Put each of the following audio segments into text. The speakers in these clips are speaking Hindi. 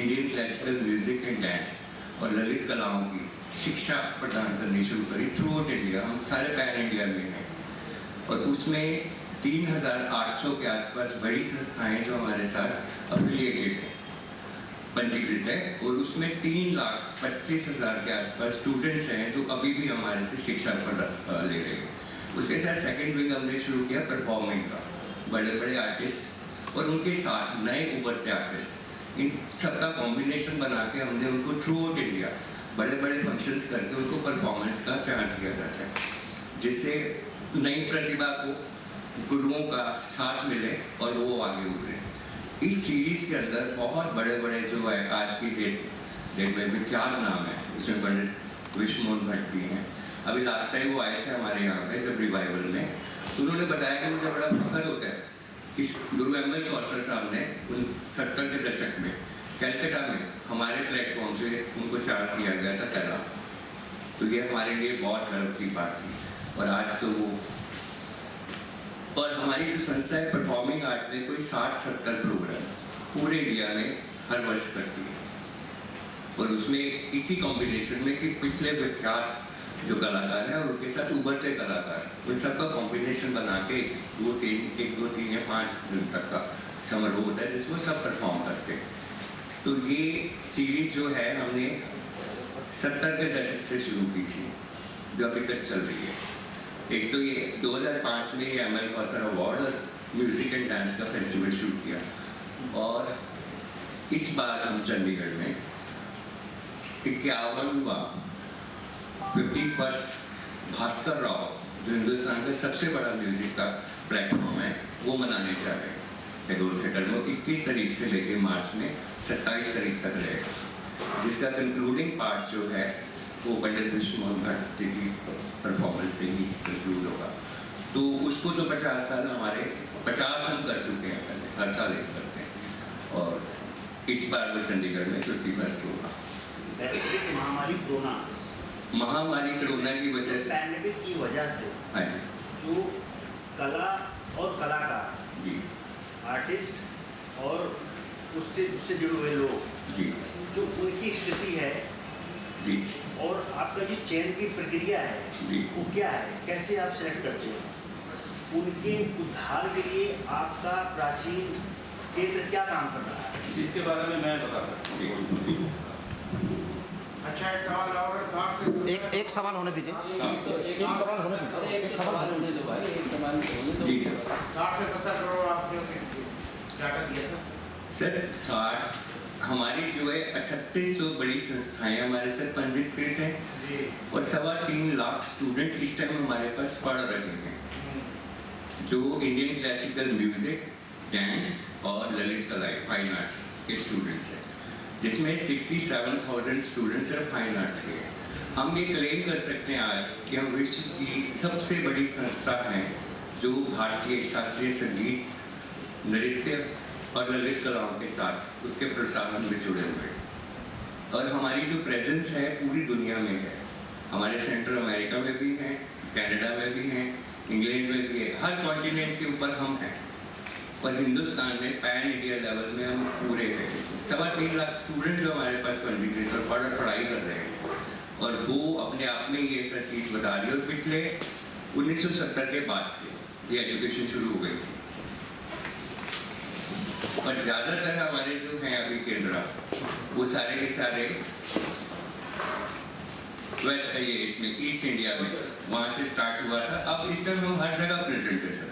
Indian classical music and dance और ललित कलाओं की शिक्षा प्रदान करनी शुरू करी थ्रू आउट इंडिया। हम सारे पैन इंडिया में हैं और उसमें 3800 के आसपास बड़ी संस्थाएं जो हमारे साथ एफिलिएटेड हैं, पंजीकृत है, और उसमें 3,25,000 के आसपास स्टूडेंट्स हैं जो अभी भी हमारे से शिक्षा ले रहे हैं। उसके साथ सेकेंड विंग हमने शुरू किया परफॉर्मिंग का। बड़े बड़े आर्टिस्ट और उनके साथ नए उभरते आर्टिस्ट, इन सबका कॉम्बिनेशन बना के हमने उनको थ्रू आउट इंडिया बड़े बड़े फंक्शंस करके उनको परफॉर्मेंस का चांस दिया जाता है, जिससे नई प्रतिभा को गुरुओं का साथ मिले और वो आगे उभरे। इस सीरीज के अंदर बहुत बड़े बड़े जो है आज की डेट में विख्यात नाम है, उसमें पंडित विश्वमोहन भट्ट भी हैं। अभी लास्ट टाइम वो आए थे हमारे यहाँ पे जब रिवाइवल में, तो उन्होंने बताया कि मुझे बड़ा फख्र होता है कि गुरु एम.एल. कौसर साहब ने 70 के दशक में कलकत्ता में हमारे प्लेटफॉर्म से उनको चांस दिया गया था पहला। तो ये हमारे लिए बहुत गर्व की बात थी। और आज तो वो, और हमारी जो संस्था है परफॉर्मिंग आर्ट में कोई 60-70 प्रोग्राम पूरे इंडिया में हर वर्ष करती है, और उसमें इसी कॉम्बिनेशन में कि पिछले विख्यात जो कलाकार हैं और उनके साथ उभरते कलाकार, उन सबका कॉम्बिनेशन बना के 2, 3 या 5 दिन तक का समारोह होता है जिसमें सब परफॉर्म करते हैं। तो ये सीरीज जो है हमने 70 के दशक से शुरू की थी, जो अभी तक चल रही है। एक तो ये 2005 में ये एम.एल. कौसर अवार्ड और म्यूजिक एंड डांस का फेस्टिवल शुरू किया, और इस बार हम चंडीगढ़ में 51वां 51st भास्कर राव, जो हिंदुस्तान का सबसे बड़ा म्यूजिक का प्लेटफॉर्म है, वो मनाने जा रहे हैं टैगोर थिएटर में। 21 तारीख से लेके मार्च में 27 तारीख तक रहेगा, जिसका कंक्लूडिंग पार्ट जो है वो पंडित विश्वमोहन भट्ट की परफॉर्मेंस से ही कंक्लूड होगा। तो उसको तो 50 साल हमारे 50 हम कर चुके हैं पहले, हर साल एक करते हैं, और इस बार वो चंडीगढ़ में 51st होगा। महामारी कोरोना की वजह से, पैंडेमिक की वजह से, हाँ जी, जो कला और कलाकार जी, आर्टिस्ट और उससे जुड़े हुए लोग जी, जो उनकी स्थिति है जी, और आपका जो चयन की प्रक्रिया है जी, वो क्या है, कैसे आप सेलेक्ट करते हो, उनके उद्धार के लिए आपका प्राचीन केंद्र क्या काम कर रहा है, इसके बारे में मैं बता सकता हूँ। अच्छा एक सवाल और एक सवाल होने दीजिए, एक सवाल होने दीजिए, एक सवाल होने दो भाई, एक सवाल होने दो। जी सर। 60 से 70 करोड़ आपने डाटा दिया था सर। 60 हमारी जो है 3800 बड़ी संस्थाएं हमारे साथ पंजीकृत हैं, और 3.25 लाख स्टूडेंट इस टाइम हमारे पास पढ़ रहे हैं, जो इंडियन क्लासिकल म्यूजिक, डांस और ललित कलाएं फाइन आर्ट्स के स्टूडेंट्स हैं, जिसमें 67,000 स्टूडेंट्स सिर्फ फाइन आर्ट्स के हैं। हम ये क्लेम कर सकते हैं आज कि हम विश्व की सबसे बड़ी संस्था हैं जो भारतीय शास्त्रीय संगीत, नृत्य और ललित कलाओं के साथ उसके प्रसारण में जुड़े हुए हैं। और हमारी जो प्रेजेंस है पूरी दुनिया में है, हमारे सेंट्रल अमेरिका में भी हैं, कनाडा में भी हैं, इंग्लैंड में भी है, हर कॉन्टिनेंट के ऊपर हम हैं, और हिंदुस्तान में पैन इंडिया लेवल में हम पूरे हैं। 3.25 लाख स्टूडेंट जो हमारे पास पंजीकृत और पढ़ाई कर रहे हैं, और वो अपने आप में ये सब चीज़ बता रही है। और पिछले 1970 के बाद से ये एजुकेशन शुरू हो गई थी, और ज़्यादातर हमारे जो हैं अभी केंद्र, वो सारे के सारे वेस्ट है, ये इसमें ईस्ट इंडिया में वहाँ से स्टार्ट हुआ था। अब इस टाइम हम हर जगह प्रेजेंट है सर।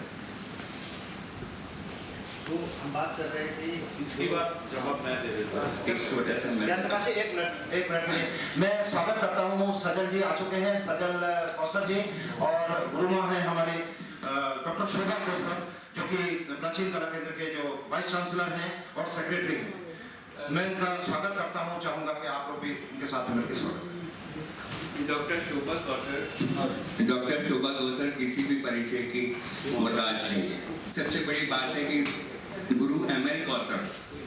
तो हम बात कर रहे थे, इसकी बात जवाब मैं दे देता हूँ। एक छोटा सा मैं एक मिनट में मैं स्वागत करता हूँ। सजल जी आ चुके हैं, सजल कौसर जी, और गुरुमा हैं हमारे डॉक्टर शोभा कौसर, जो कि प्राचीन कला केंद्र के जो वाइस चांसलर हैं और सेक्रेटरी हैं। मैं उनका स्वागत करता हूँ, चाहूँगा कि आप लोग भी उनके साथ में मिलकर स्वागत। डॉक्टर शोभा कौसर किसी भी परिचय की मोहताज नहीं है। सबसे बड़ी बात है कि गुरु एम.एल. कौसर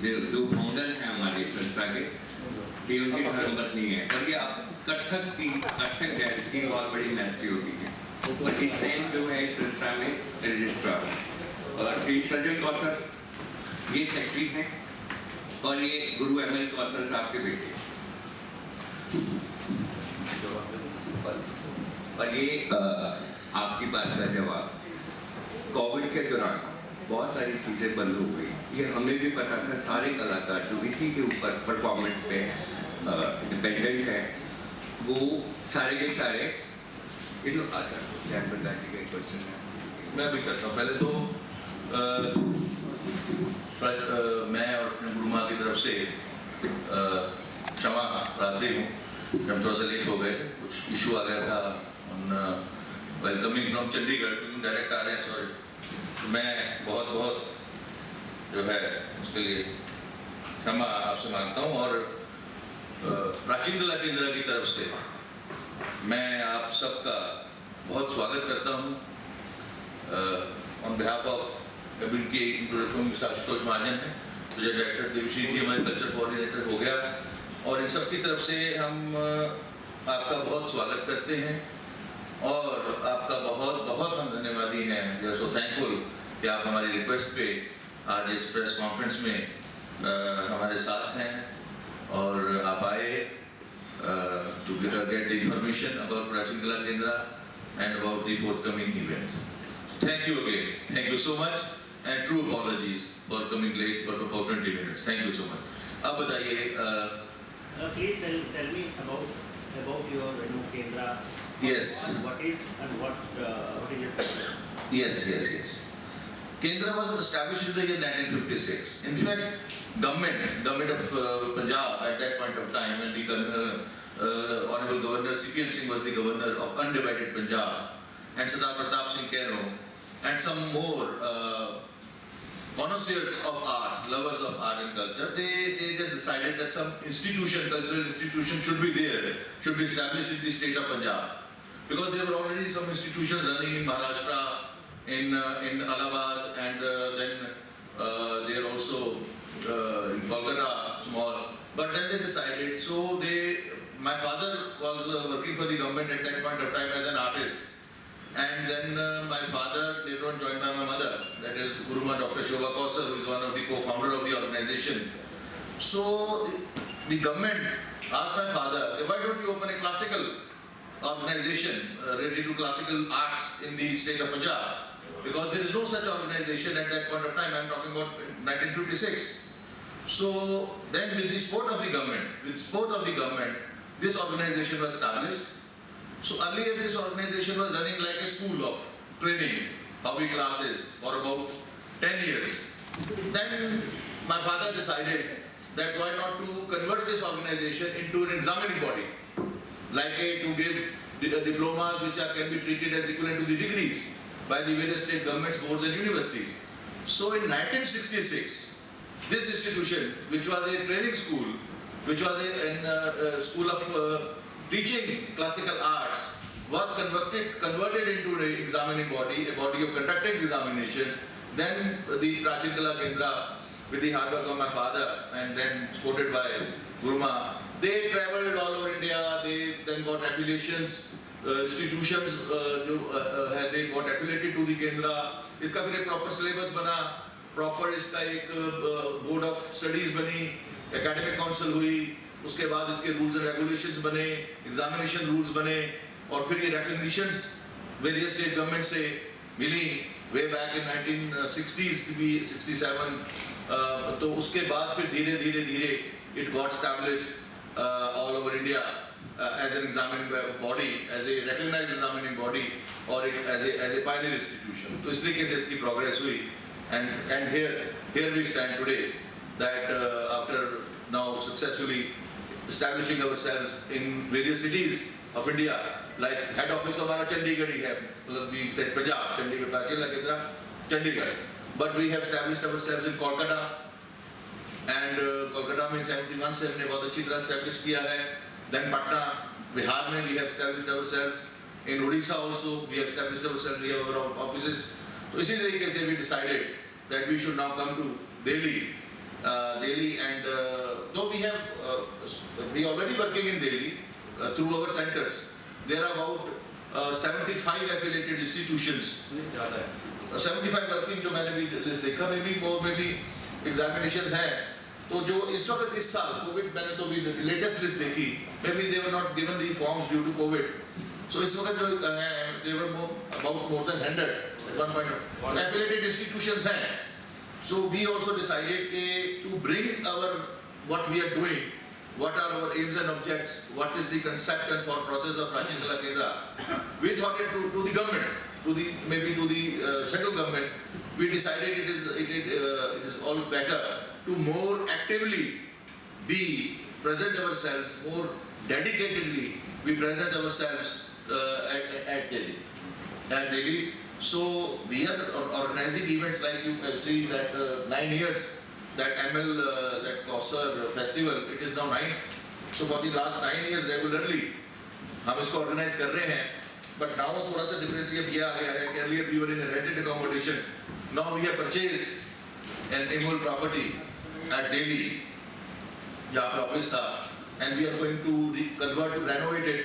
जो फाउंडर हैं हमारी संस्था के, ये उनकी धर्मपत्नी है, और ये कथक डांस की बहुत बड़ी मैस्ट्री होती है, और इस टाइम जो है इस संस्था में रजिस्ट्रार, और श्री सजल कौसर ये सेक्रेटरी हैं, और ये गुरु ML कौशल साहब के बेटे। और ये आपकी बात का जवाब, कोविड के दौरान बहुत सारी चीज़ें बंद हो गई, ये हमें भी पता था। सारे कलाकार जो इसी के ऊपर परफॉर्मेंस पे डिपेंडेंट है, वो सारे के सारे अच्छा ध्यान प्रकाश जी का एक क्वेश्चन है। मैं भी करता हूँ। पहले तो मैं और अपने गुरु माँ की तरफ से क्षमा प्रार्थी हूँ, हम थोड़ा सा लेट हो गए, कुछ इशू आ गया था वेलकमिंग फ्रॉम चंडीगढ़, क्योंकि डायरेक्ट आ रहे हैं, सॉरी। तो मैं बहुत बहुत जो है उसके लिए क्षमा आपसे मांगता हूँ। और प्राचीन कला केंद्र की तरफ से मैं आप सबका बहुत स्वागत करता हूँ। ऑन बिहाफ ऑफ इनके इंट्रोडक्शन मिस्टर आशुतोष महाजन है, तो जो डायरेक्टर देवश्री जी हमारे कल्चर कोऑर्डिनेटर हो गया, और इन सब की तरफ से हम आपका बहुत स्वागत करते हैं और आपका बहुत बहुत हम धन्यवादी हैं। वी आर सो थैंकफुल कि आप हमारी रिक्वेस्ट पे आज इस प्रेस कॉन्फ्रेंस में हमारे साथ हैं और आप आए to get information about Prachin Kala Kendra and about the forthcoming events. Thank you again. Thank you so much and true apologies for coming late for about 20 minutes. Thank you so much. अब बताइए please tell me about your Kendra. Yes. What is and what is it? Yes. Kendra was established in the year 1956. In fact, government of Punjab at that point of time, when the Honorable Governor C.P.N. Singh was the governor of undivided Punjab, and Sardar Pratap Singh Cairo, and some more connoisseurs of art, lovers of art and culture, they just decided that some institution, cultural institution should be there, should be established in the state of Punjab. Because there were already some institutions running in Maharashtra, in Allahabad, and then they are also in Kolkata, small. But then they decided, so my father was working for the government at that point of time as an artist. And then my father later on joined by my mother, that is Guruma Dr. Shobha Kausar, who is one of the co-founder of the organization. So the government asked my father, why don't you open a classical organization related to classical arts in the state of Punjab? Because there is no such organization at that point of time. I am talking about 1956. So then with the support of the government, this organization was established. So earlier this organization was running like a school of training, hobby classes for about 10 years. Then my father decided that why not to convert this organization into an examining body, like to give diplomas which can be treated as equivalent to the degrees by the various state governments, boards and universities. So in 1966, this institution, which was a training school, which was a school of teaching classical arts, was converted into an examining body, a body of conducting examinations. Then the Prachin Kala Kendra, with the hard work of my father and then supported by Guruma, they traveled all over India. They then got affiliations, institutions they got affiliated to the Kendra. इसका फिर एक proper syllabus बना, proper इसका एक board of studies बनी, academic council हुई, उसके बाद इसके rules and regulations बने, examination rules बने, और फिर ये recognitions various state government से मिली way back in 1960s to be 67. तो उसके बाद फिर धीरे it got established all over India as an examining body, as a recognized examining body, or as a pioneer institution. तो इस तरीके से इसकी progress हुई, and here we stand today, that after now successfully establishing ourselves in various cities of India, like head office हमारा चंडीगढ़ ही है, मतलब we said Punjab, चंडीगढ़, प्राचीन केंद्र Chandigarh, but we have established ourselves in Kolkata, and Kolkata में 71 से हमने बहुत अच्छी तरह establish किया है. Then Patna, Bihar में we have established ourselves. In Odisha also we have established ourselves. We have our offices. तो इसी तरीके से we decided that we should now come to Delhi, and though we are already working in Delhi through our centers. There are about 75 affiliated institutions. 75 working जो मैंने भी list देखा, maybe more, maybe examinations हैं. तो जो इस वक्त इस साल कोविड, मैंने तो अभी लेटेस्ट लिस्ट देखी, may be they were not given the forms due to COVID, so इस वक्त जो है they were about more than 100 at one point affiliated institutions हैं. So we also decided to bring our what we are doing, what are our aims and objects, what is the concept and thought process of Prachin Kala Kendra. We thought it to the government, maybe to the central government. We decided it is all better to more actively be present ourselves, more dedicatedly we present ourselves at Delhi. So we are organizing events like you can see that 9 years that ML that Kausar festival, it is now 9th. So for the last 9 years regularly हम इसको organize कर रहे हैं. But now थोड़ा सा differentiate किया गया है कि earlier we were in a rented accommodation. Now we have purchased an immovable property at Delhi, जहाँ पे office था, and we are going to convert to renovate it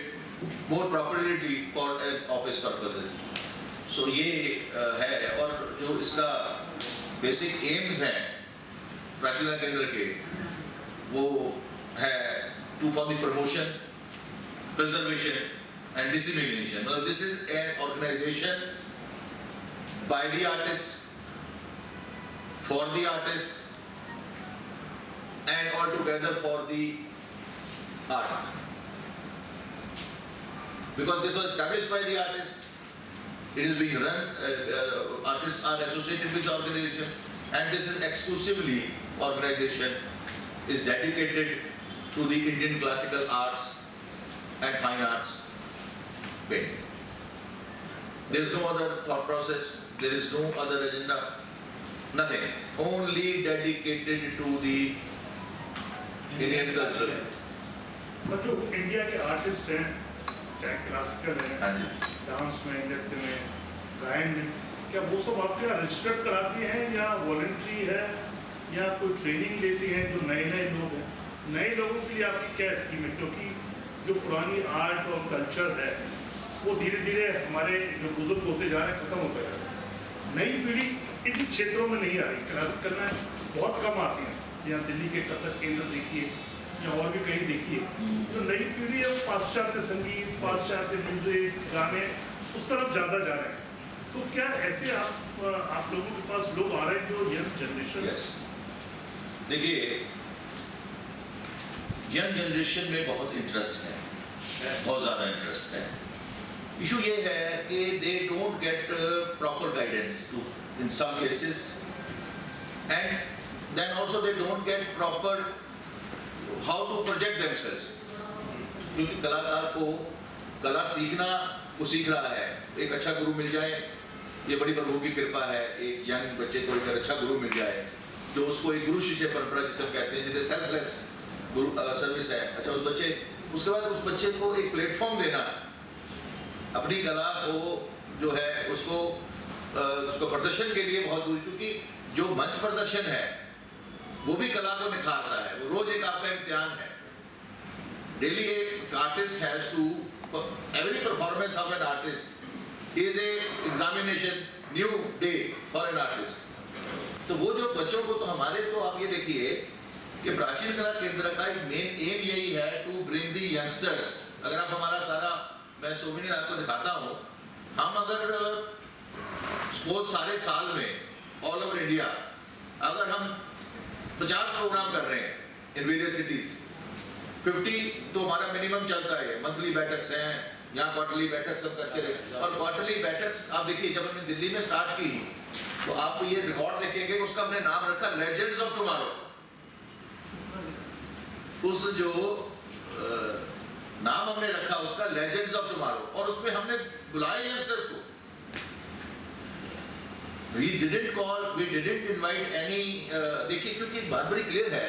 more appropriately for office purposes. So ये है. और जो इसका बेसिक एम्स हैं प्राचीन कला केंद्र के, वो है to for the promotion, preservation and dissemination. मतलब this is an organisation by the artist, for the artist and all together for the art. Because this was established by the artist, it is being run, artists are associated with the organization, and this is exclusively organization is dedicated to the Indian classical arts and fine arts. There is no other thought process, there is no other agenda, nothing. Only dedicated to the Indian culture. Sir जो इंडिया के आर्टिस्ट हैं, चाहे क्लासिकल हाँ है, जी. डांस में, नृत्य में, गायन में, क्या वो सब आपके यहाँ रजिस्टर्ड कराती हैं या वॉलंटरी है या कोई ट्रेनिंग लेती हैं जो नए लोग हैं? नए लोगों के लिए आपकी क्या स्कीम है? क्योंकि जो पुरानी आर्ट और कल्चर है वो धीरे धीरे हमारे जो बुजुर्ग होते जा रहे हैं, खत्म होते जा रहे हैं. नई पीढ़ी इन क्षेत्रों में नहीं आ रही. क्लासिकल में बहुत कम आती है. यहाँ दिल्ली के कथक केंद्र देखिए या और भी कहीं देखिए, जो नई पीढ़ी है वो पाश्चात्य संगीत, पाश्चात्य म्यूजिक, गाने उस तरफ ज़्यादा जा रहे हैं. तो क्या ऐसे आप लोगों के पास लोग आ रहे हैं जो यंग जनरेशन? Yes. देखिए, यंग जनरेशन में बहुत इंटरेस्ट है, बहुत ज़्यादा इंटरेस्ट है. इशू ये है कि they don't get proper guidance in some cases, and then also they don't get proper how to project themselves. क्योंकि कलाकार को कला सीखना वो सीख रहा है. एक अच्छा गुरु मिल जाए, ये बड़ी प्रभु की कृपा है. एक यंग बच्चे को एक अच्छा गुरु मिल जाए जो उसको एक गुरु शिष्य परंपरा जिसे कहते हैं, जैसे सेल्फलेस गुरु सर्विस है. अच्छा उस बच्चे, उसके बाद उस बच्चे को एक प्लेटफॉर्म देना, अपनी कला को जो है उसको प्रदर्शन के लिए बहुत जरूरी. क्योंकि जो मंच प्रदर्शन है वो भी कला को निखारता है. वो रोज एक आपका इम्तिहान है. डेली एक artist has to, every performance of an artist is a examination, new day for an artist. तो वो जो बच्चों को, तो हमारे तो आप ये देखिए कि प्राचीन कला केंद्र का एक मेन एम यही है टू ब्रिंग दी यंगस्टर्स. अगर आप हमारा सारा, मैं सोविनियर आपको दिखाता हूँ, हम अगर सपोज सारे साल में ऑल ओवर इंडिया अगर हम 50 प्रोग्राम कर रहे हैं इन वेरियस सिटीज, 50 तो हमारा मिनिमम चलता है. मंथली बैठक्स हैं, यहाँ क्वार्टरली बैठक सब करते रहे. और क्वार्टरली बैठक्स आप देखिए, जब हमने दिल्ली में स्टार्ट की तो आप ये रिकॉर्ड देखेंगे, उसका हमने नाम रखा लेजेंड्स ऑफ टुमारो. उस जो नाम हमने रखा उसका लेजेंड्स ऑफ टुमारो, और उसमें हमने बुलाए यंगस्टर्स को. We didn't invite any. देखिए, क्योंकि एक बात बड़ी क्लियर है,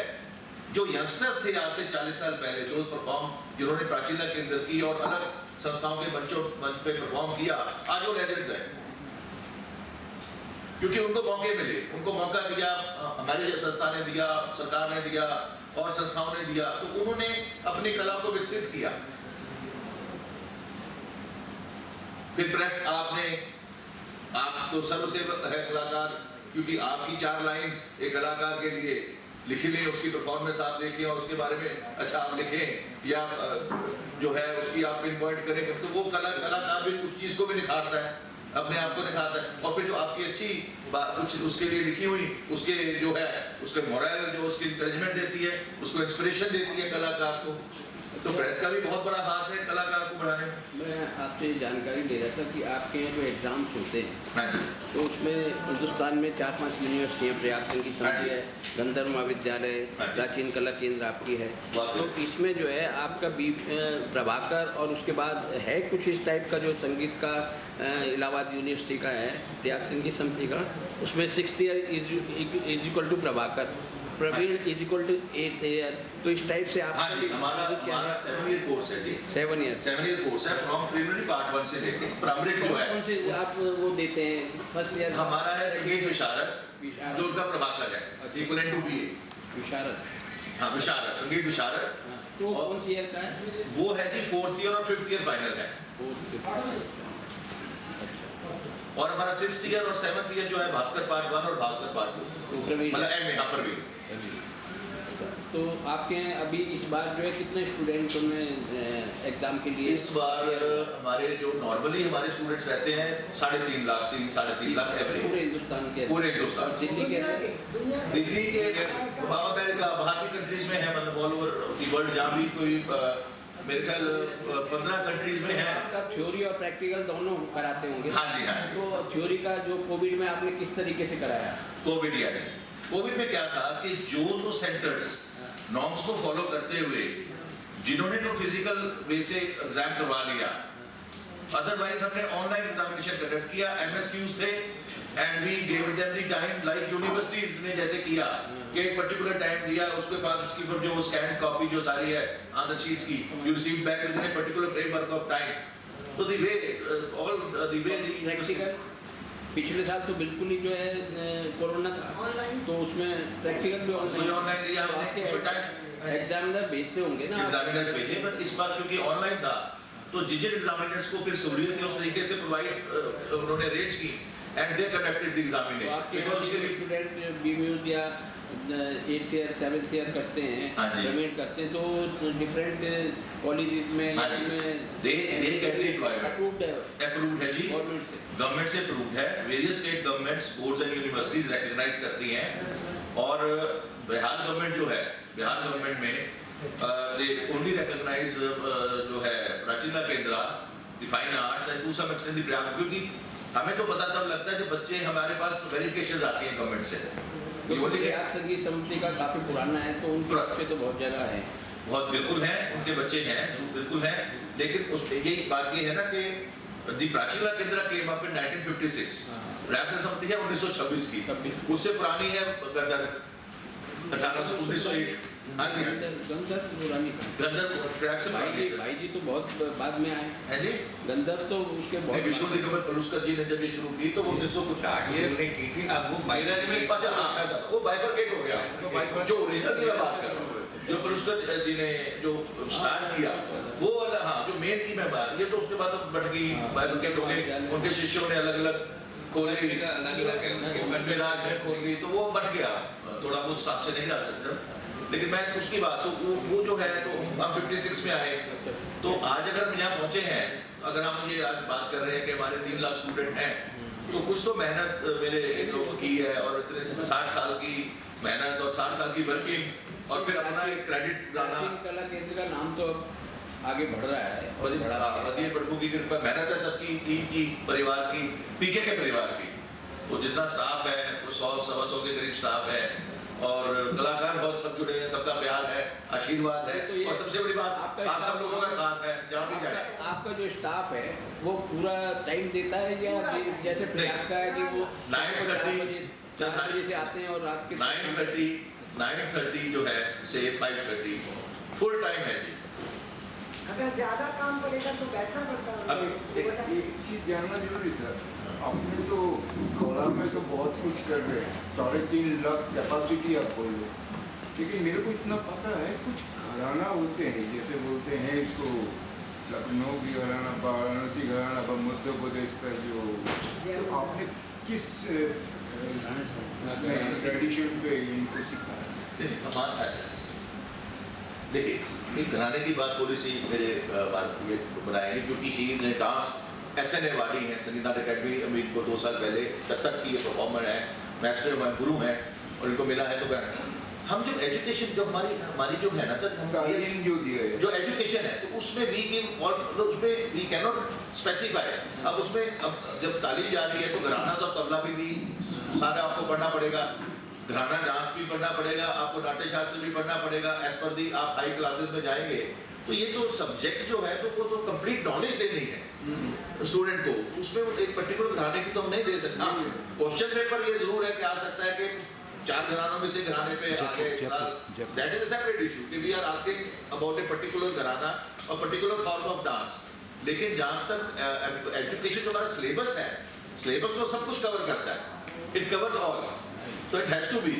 जो यंगस्टर्स थे आज से 40 साल पहले, जो परफॉर्म जिन्होंने प्राचीन कला केंद्र की और अलग संस्थाओं के मंच पे परफॉर्म किया, आज वो लेजेंड्स हैं. क्योंकि उनको मौके मिले, उनको मौका दिया, हमारी संस्था ने दिया, सरकार ने दिया और संस्थाओं ने दिया, तो उन्होंने अपनी कला को विकसित किया. फिर प्रेस, आप तो सर्वसेवक है कलाकार, क्योंकि आपकी 4 लाइंस एक कलाकार के लिए लिख लें, उसकी परफॉर्मेंस आप देखें और उसके बारे में अच्छा आप लिखें या जो है उसकी आप पिन पॉइंट करें, तो वो कलाकार भी उस चीज़ को भी निखारता है, अपने आप को निखारता है। और फिर जो आपकी अच्छी बात कुछ उसके लिए लिखी हुई, उसके जो है उसके मोरल जो उसकी इंकरेजमेंट देती है, उसको इंस्पिरेशन देती है कलाकार को। तो प्रेस का भी बहुत बड़ा हाथ है कलाकार को बढ़ाने में। मैं आपसे जानकारी ले रहा था कि आपके यहाँ जो एग्ज़ाम्स होते हैं हाँ जी, तो उसमें हिंदुस्तान में 4-5 यूनिवर्सिटियाँ, प्रयाग संघ की समिति है, गंधर्व महाविद्यालय, प्राचीन कला केंद्र आपकी है, तो इसमें जो है आपका प्रभाकर और उसके बाद है कुछ इस टाइप का जो संगीत का इलाहाबाद यूनिवर्सिटी का है, प्रयाग संघ की समिति का, उसमें 6th year is equal to Prabhakar, Praveen is equal to 8th year, तो इस टाइप से आप हाँ जी, हमारा 7 ईयर कोर्स है जी, 7 ईयर 7 ईयर कोर्स है फ्रॉम प्रीलिमिनरी पार्ट 1 से लेके प्राइमरी जो है। कौन से आप वो देते हैं फर्स्ट ईयर? हमारा है संगीत विशारद, जो उनका प्रभाकर है, इक्वलेंट टू बीए। विशारद, हाँ विशारद, संगीत विशारद, तो कौन सी ईयर का है? वो है जी 4th ईयर और 5th ईयर फाइनल है। और हमारा 6th ईयर और 7th ईयर जो है भास्कर पार्ट 1 और भास्कर पार्ट 2, प्रवीण। मतलब एम यहाँ पर भी। तो आपके यहाँ अभी इस बार जो है कितने स्टूडेंट एग्जाम के लिए? इस बार हमारे जो नॉर्मली हमारे स्टूडेंट्स रहते हैं 3.5 लाख 3-3.5 लाख एवरेज पूरे हिंदुस्तान के? पूरे हिंदुस्तान। दिल्ली के? दिल्ली के अमेरिका बाहर की कंट्रीज में है, मतलब ऑल ओवर दी वर्ल्ड, जहाँ भी कोई मेरे ख्याल 15 कंट्रीज में है। आपका थ्योरी और प्रैक्टिकल दोनों कराते होंगे? हाँ जी, हाँ जी। तो थ्योरी का जो कोविड में आपने किस तरीके से कराया? कोविड या कोविड में क्या था कि जो तो सेंटर्स नॉर्म्स को फॉलो करते हुए जिन्होंने तो फिजिकल वे से एग्जाम करवा लिया, अदरवाइज हमने ऑनलाइन एग्जामिनेशन कंडक्ट किया, एमएसक्यूज थे and we gave them the time, like universities ने जैसे किया कि एक पर्टिकुलर टाइम दिया, उसके बाद उसकी पर जो स्कैन कॉपी जो सारी है आंसर शीट्स की, you receive back within a particular framework of time. तो the way all the way practical पिछले साल तो बिल्कुल ही जो है कोरोना था, तो उसमें प्रैक्टिकल भी ऑनलाइन दिया हमने। एग्जामिनर भेजते होंगे ना? एग्जामिनर्स भेजे, पर इस बार क्योंकि ऑनलाइन था तो जिन एग्जामिनर्स को फिर सहूलियत उस तरीके से प्रोवाइड उन्होंने अरेंज की and they conducted the examination. Because उसके लिए स्टूडेंट बीम्यूज या 8th ईयर 7th ईयर करते हैं, हाँ जी। पेमेंट करते हैं, तो डिफरेंट कॉलेजेस में हाँ जी, they get the employment approved है जी, गवर्नमेंट से। गवर्नमेंट से अप्रूव्ड है। Various state governments, boards and universities recognise करती हैं। और बिहार गवर्नमेंट जो है, बिहार गवर्नमेंट में दे ओनली रिकॉग्नाइज जो है प्राचीन केंद्र, the fine arts and to some extent the Prayag, क्योंकि हमें तो पता तब लगता है जब बच्चे हमारे पास वेरिफिकेशन आती है गवर्नमेंट से। प्रयाग संगीत समिति का काफी पुराना है, तो उनके बच्चे तो बहुत जगह है, बहुत बिल्कुल हैं, उनके बच्चे हैं, बिल्कुल हैं, लेकिन उस यही बात ये है ना कि दी प्राचीन केंद्र के वहाँ पे 1956, प्रयाग समिति है 1926 की, उससे पुरानी है गंधर्व 1901। हाँ जी, गंधर्व पुरानी गंधर्व प्रयाग से पुरानी है। भाई जी तो बहुत बाद में आए है जी, गंधर्व तो उसके नहीं, बहुत विष्णु दिगंबर पलुस्कर जी ने जब ये शुरू की तो वो 1950 ये नहीं की थी, अब वो बाइबल में अच्छा, हाँ, वो बाइफरकेट हो गया। जो ओरिजिनल की मैं बात कर रहा हूँ, जो पलुस्कर जी ने जो स्टार्ट किया वो वाला, हाँ, जो मेन की मैं बात, ये तो उसके बाद बढ़ गई, बाइफरकेट हो गए, उनके शिष्यों ने अलग अलग खोली, अलग अलग राज में खोल ली, तो वो बढ़ गया थोड़ा, वो हिसाब से नहीं रहा सिस्टम। लेकिन मैं उसकी बात तो वो जो है, तो हम 56 में आए, तो आज अगर हम यहाँ पहुँचे हैं, अगर हम ये आज बात कर रहे हैं कि हमारे 3 लाख स्टूडेंट हैं, तो कुछ तो मेहनत मेरे इन लोगों की है, और इतने 60 साल की मेहनत और 60 साल की वर्किंग, और फिर अपना एक क्रेडिट लाना। प्राचीन कला केंद्र का नाम तो अब आगे बढ़ रहा है, वजीर प्रभु की कृपा, मेहनत है सबकी, टीम की, परिवार की, पीके के परिवार की। तो जितना स्टाफ है वो 100-125 के करीब स्टाफ है, और कलाकार बहुत सब जुड़े हैं, सबका प्यार है, आशीर्वाद है, और सबसे बड़ी बात आप सब लोगों का साथ है जहाँ भी जाए। आपका जो स्टाफ है वो पूरा टाइम देता है, या जैसे प्रयाग का है कि वो 4 बजे से आते हैं और रात के 9:30 जो है से 5:30 फुल टाइम है जी। अगर ज्यादा काम पड़ेगा तो बैठना पड़ता है। अभी एक चीज जानना जरूरी था, आपने तो कोला में तो बहुत कुछ कर रहे हैं, 3.5 लाख कैपेसिटी आप बोल रहे, लेकिन मेरे को इतना पता है कुछ घराना होते हैं, जैसे बोलते हैं इसको लखनऊ की घराना, वाराणसी घराना, मध्य प्रदेश का जो, तो आपने किस ट्रेडिशन पे इनको सिखाया? देखिए, एक घराने की बात थोड़ी सी मेरे ये बनाएंगे, क्योंकि शी ने डांस SNA वाली है, संगीत अकेडमी अभी इनको 2 साल पहले कथक की ये परफॉर्मर है, मास्टर हमारे गुरु हैं, और इनको मिला है। तो हम जो एजुकेशन जो हमारी जो है ना सर, तालीम जो दिया है, जो एजुकेशन है, तो उसमें वी गिव और उसमें वी कैन नॉट स्पेसिफाई। अब उसमें अब जब तालीम जा रही है तो घराना तो तबला भी सारा आपको पढ़ना पड़ेगा, घराना डांस भी पढ़ना पड़ेगा, आपको नाट्य शास्त्र भी पढ़ना पड़ेगा, एज पर दी आप हाई क्लासेस में जाएंगे। तो ये तो सब्जेक्ट जो है तो वो तो कंप्लीट नॉलेज देनी है स्टूडेंट को, उसमें वो एक पर्टिकुलर घराने की तो हम नहीं दे सकते। क्वेश्चन पेपर ये जरूर है कि आ सकता है कि 4 घरानों में से घराने पे आगे एक साल, that is a separate issue कि we are asking about a particular gharana और पर्टिकुलर फॉर्म ऑफ डांस। लेकिन जहाँ तक एजुकेशन जो हमारा सिलेबस है, सिलेबस तो सब कुछ कवर करता है, इट कवर्स ऑल, तो इट हैज टू बी।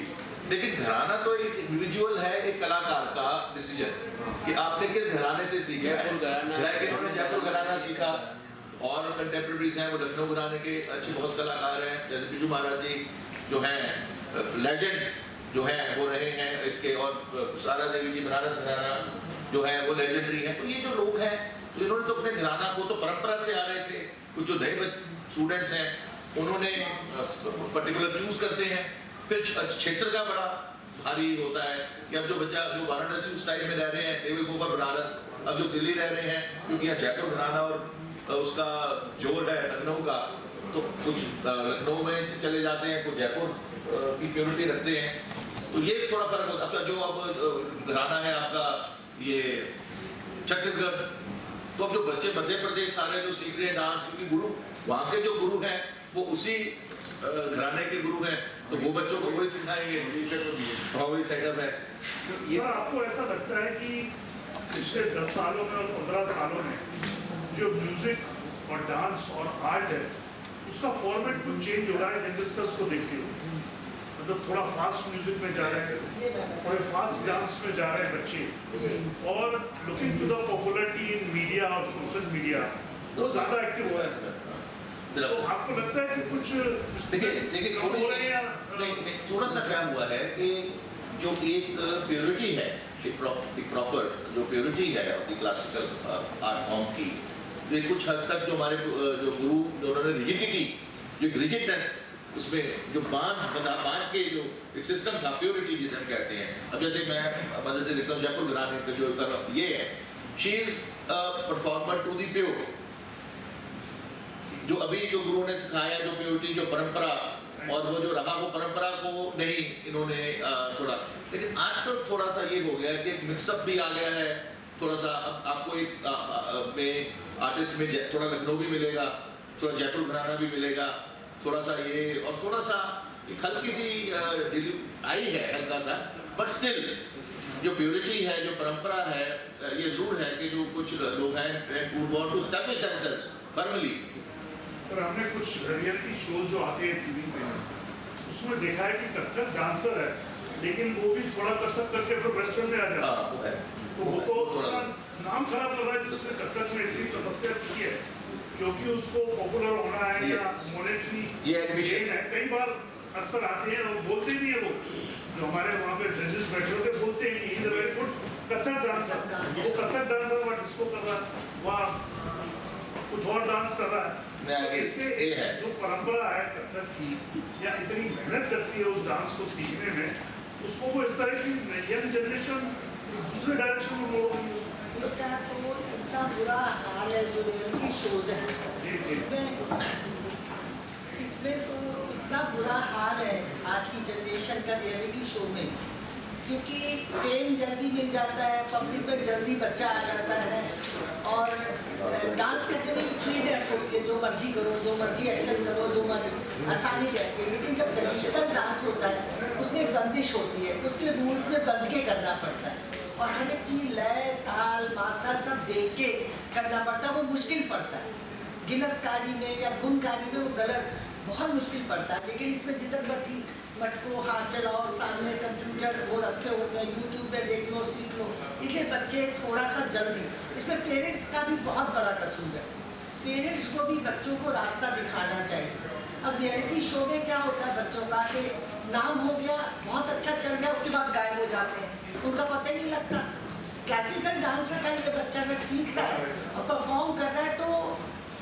लेकिन घराना तो एक इंडिविजुअल है, एक कलाकार का डिसीजन कि आपने किस घराने से सीखा है। लाइक इन्होंने जयपुर घराना सीखा, और कंटेम्प्रेरीज हैं वो लखनऊ घराने के अच्छे बहुत कलाकार हैं, जैसे बिजू महाराज जी जो हैं लेजेंड जो हैं वो रहे हैं इसके, और सारा देवी जी बनारस घराना जो है वो लेजेंडरी हैं। तो ये जो लोग हैं तो इन्होंने तो अपने घराना को तो परंपरा से आ रहे थे, कुछ जो नए स्टूडेंट्स हैं उन्होंने पर्टिकुलर चूज करते हैं। फिर क्षेत्र का बड़ा भारी होता है कि अब जो बच्चा जो वाराणसी उस टाइम में रह रहे हैं they will go for Banaras, अब जो दिल्ली रह रहे हैं क्योंकि यहाँ जयपुर घराना और उसका जोर है लखनऊ का, तो कुछ लखनऊ में चले जाते हैं, कुछ जयपुर की प्योरिटी रखते हैं। तो ये थोड़ा फर्क होता है। जो अब घराना है आपका ये छत्तीसगढ़, तो अब जो बच्चे मध्य प्रदेश सारे जो सीख रहे हैं डांस, क्योंकि गुरु वहाँ के जो गुरु हैं वो उसी घराने के गुरु हैं, तो वो बच्चों को वही सिखाएंगे, वही सेटअप है। सर आपको ऐसा लगता है कि पिछले 10 सालों में और 15 सालों में जो म्यूजिक और डांस और आर्ट है उसका फॉर्मेट कुछ चेंज हो रहा है यंगस्टर्स को देखते हुए? मतलब थोड़ा फास्ट म्यूजिक में जा रहे हैं, थोड़े फास्ट डांस में जा रहे हैं बच्चे, और looking to the popularity in media और सोशल मीडिया वो ज़्यादा एक्टिव हो रहा है। तो आपको लगता है कि कुछ देखिए थोड़ा सा क्या हुआ है कि जो एक प्योरिटी है, एक प्रॉपर जो प्योरिटी है अपनी क्लासिकल आर्ट फॉर्म की, तो कुछ हद तक जो हमारे जो गुरु जो उन्होंने रिजिडिटी, जो रिजिडनेस, उसमें जो बांध के जो एक सिस्टम था, प्योरिटी जिसे हम कहते हैं। अब जैसे मैं मदद से लिखता हूँ जयपुर घराने का जो ये है, she is performer to the pure, जो अभी जो गुरु ने सिखाया जो प्योरिटी जो परंपरा, और वो जो रहा वो परंपरा को नहीं इन्होंने थोड़ा, लेकिन आजकल थोड़ा सा ये हो गया कि मिक्सअप भी आ गया है थोड़ा सा। अब आपको एक में आर्टिस्ट में थोड़ा लखनऊ भी मिलेगा, थोड़ा जयपुर घराना भी मिलेगा, थोड़ा सा ये, और थोड़ा सा एक हल्की सी आई है हल्का सा, बट स्टिल जो प्योरिटी है जो परंपरा है, ये जरूर है कि जो कुछ लोग हैं who want to establish themselves firmly। Sir हमने कुछ रियलिटी शोज जो आते हैं टीवी पे, उसमें देखा है कि कथक डांसर है लेकिन वो भी थोड़ा कथक करके फिर वेस्टर्न में आ जाता है। वो है, तो वो तो थोड़ा नाम खराब कर रहा है जिसने कथक में इतनी तपस्या की है, क्योंकि उसको पॉपुलर होना है या मॉनेटरी गेन है। कई बार अक्सर आते हैं और बोलते नहीं है, वो जो हमारे वहाँ पे जजेस बैठे होते बोलते ही नहीं, is a very good Kathak dancer, वो कथक डांसर वहाँ डिस्को कर रहा है, वहाँ कुछ और डांस कर रहा है। तो इससे जो परंपरा है कथक की, या इतनी मेहनत लगती है उस डांस को सीखने में, उसको वो इस तरह की यंग जनरेशन दूसरे डायरेक्शन में मोड़ रही है। इसका तो इतना बुरा हाल है जो रियलिटी शोज है, इसमें तो इतना बुरा हाल है आज की जनरेशन का रियलिटी शो में, क्योंकि फेम जल्दी मिल जाता है, पब्लिक में जल्दी बच्चा आ जाता है, और डांस करने में फ्रीनेस होती है, जो मर्जी करो, जो मर्जी एक्शन करो, जो मर्जी आसानी रहती है। लेकिन जब ट्रेडिशनल डांस होता है उसमें एक बंदिश होती है, उसके रूल्स में बंध के करना पड़ता है, और हर एक चीज़ लय ताल मात्रा सब देख के करना पड़ता है, वो मुश्किल पड़ता है। गिलतकारी में या गुणकारी में वो गलत बहुत मुश्किल पड़ता है। लेकिन इसमें जिधर मर्जी मटको हाथ चलाओ, सामने कंप्यूटर वो रखे होते हैं, यूट्यूब पे देख लो सीख लो, इसलिए बच्चे थोड़ा सा जल्दी, इसमें पेरेंट्स का भी बहुत बड़ा कसूर है। पेरेंट्स को भी बच्चों को रास्ता दिखाना चाहिए। अब रियलिटी शो में क्या होता है बच्चों का कि नाम हो गया, बहुत अच्छा चल गया, उसके बाद गायब हो जाते हैं, उनका पता ही नहीं लगता। क्लासिकल डांस का ये बच्चा अगर सीख रहा है और परफॉर्म कर रहा है तो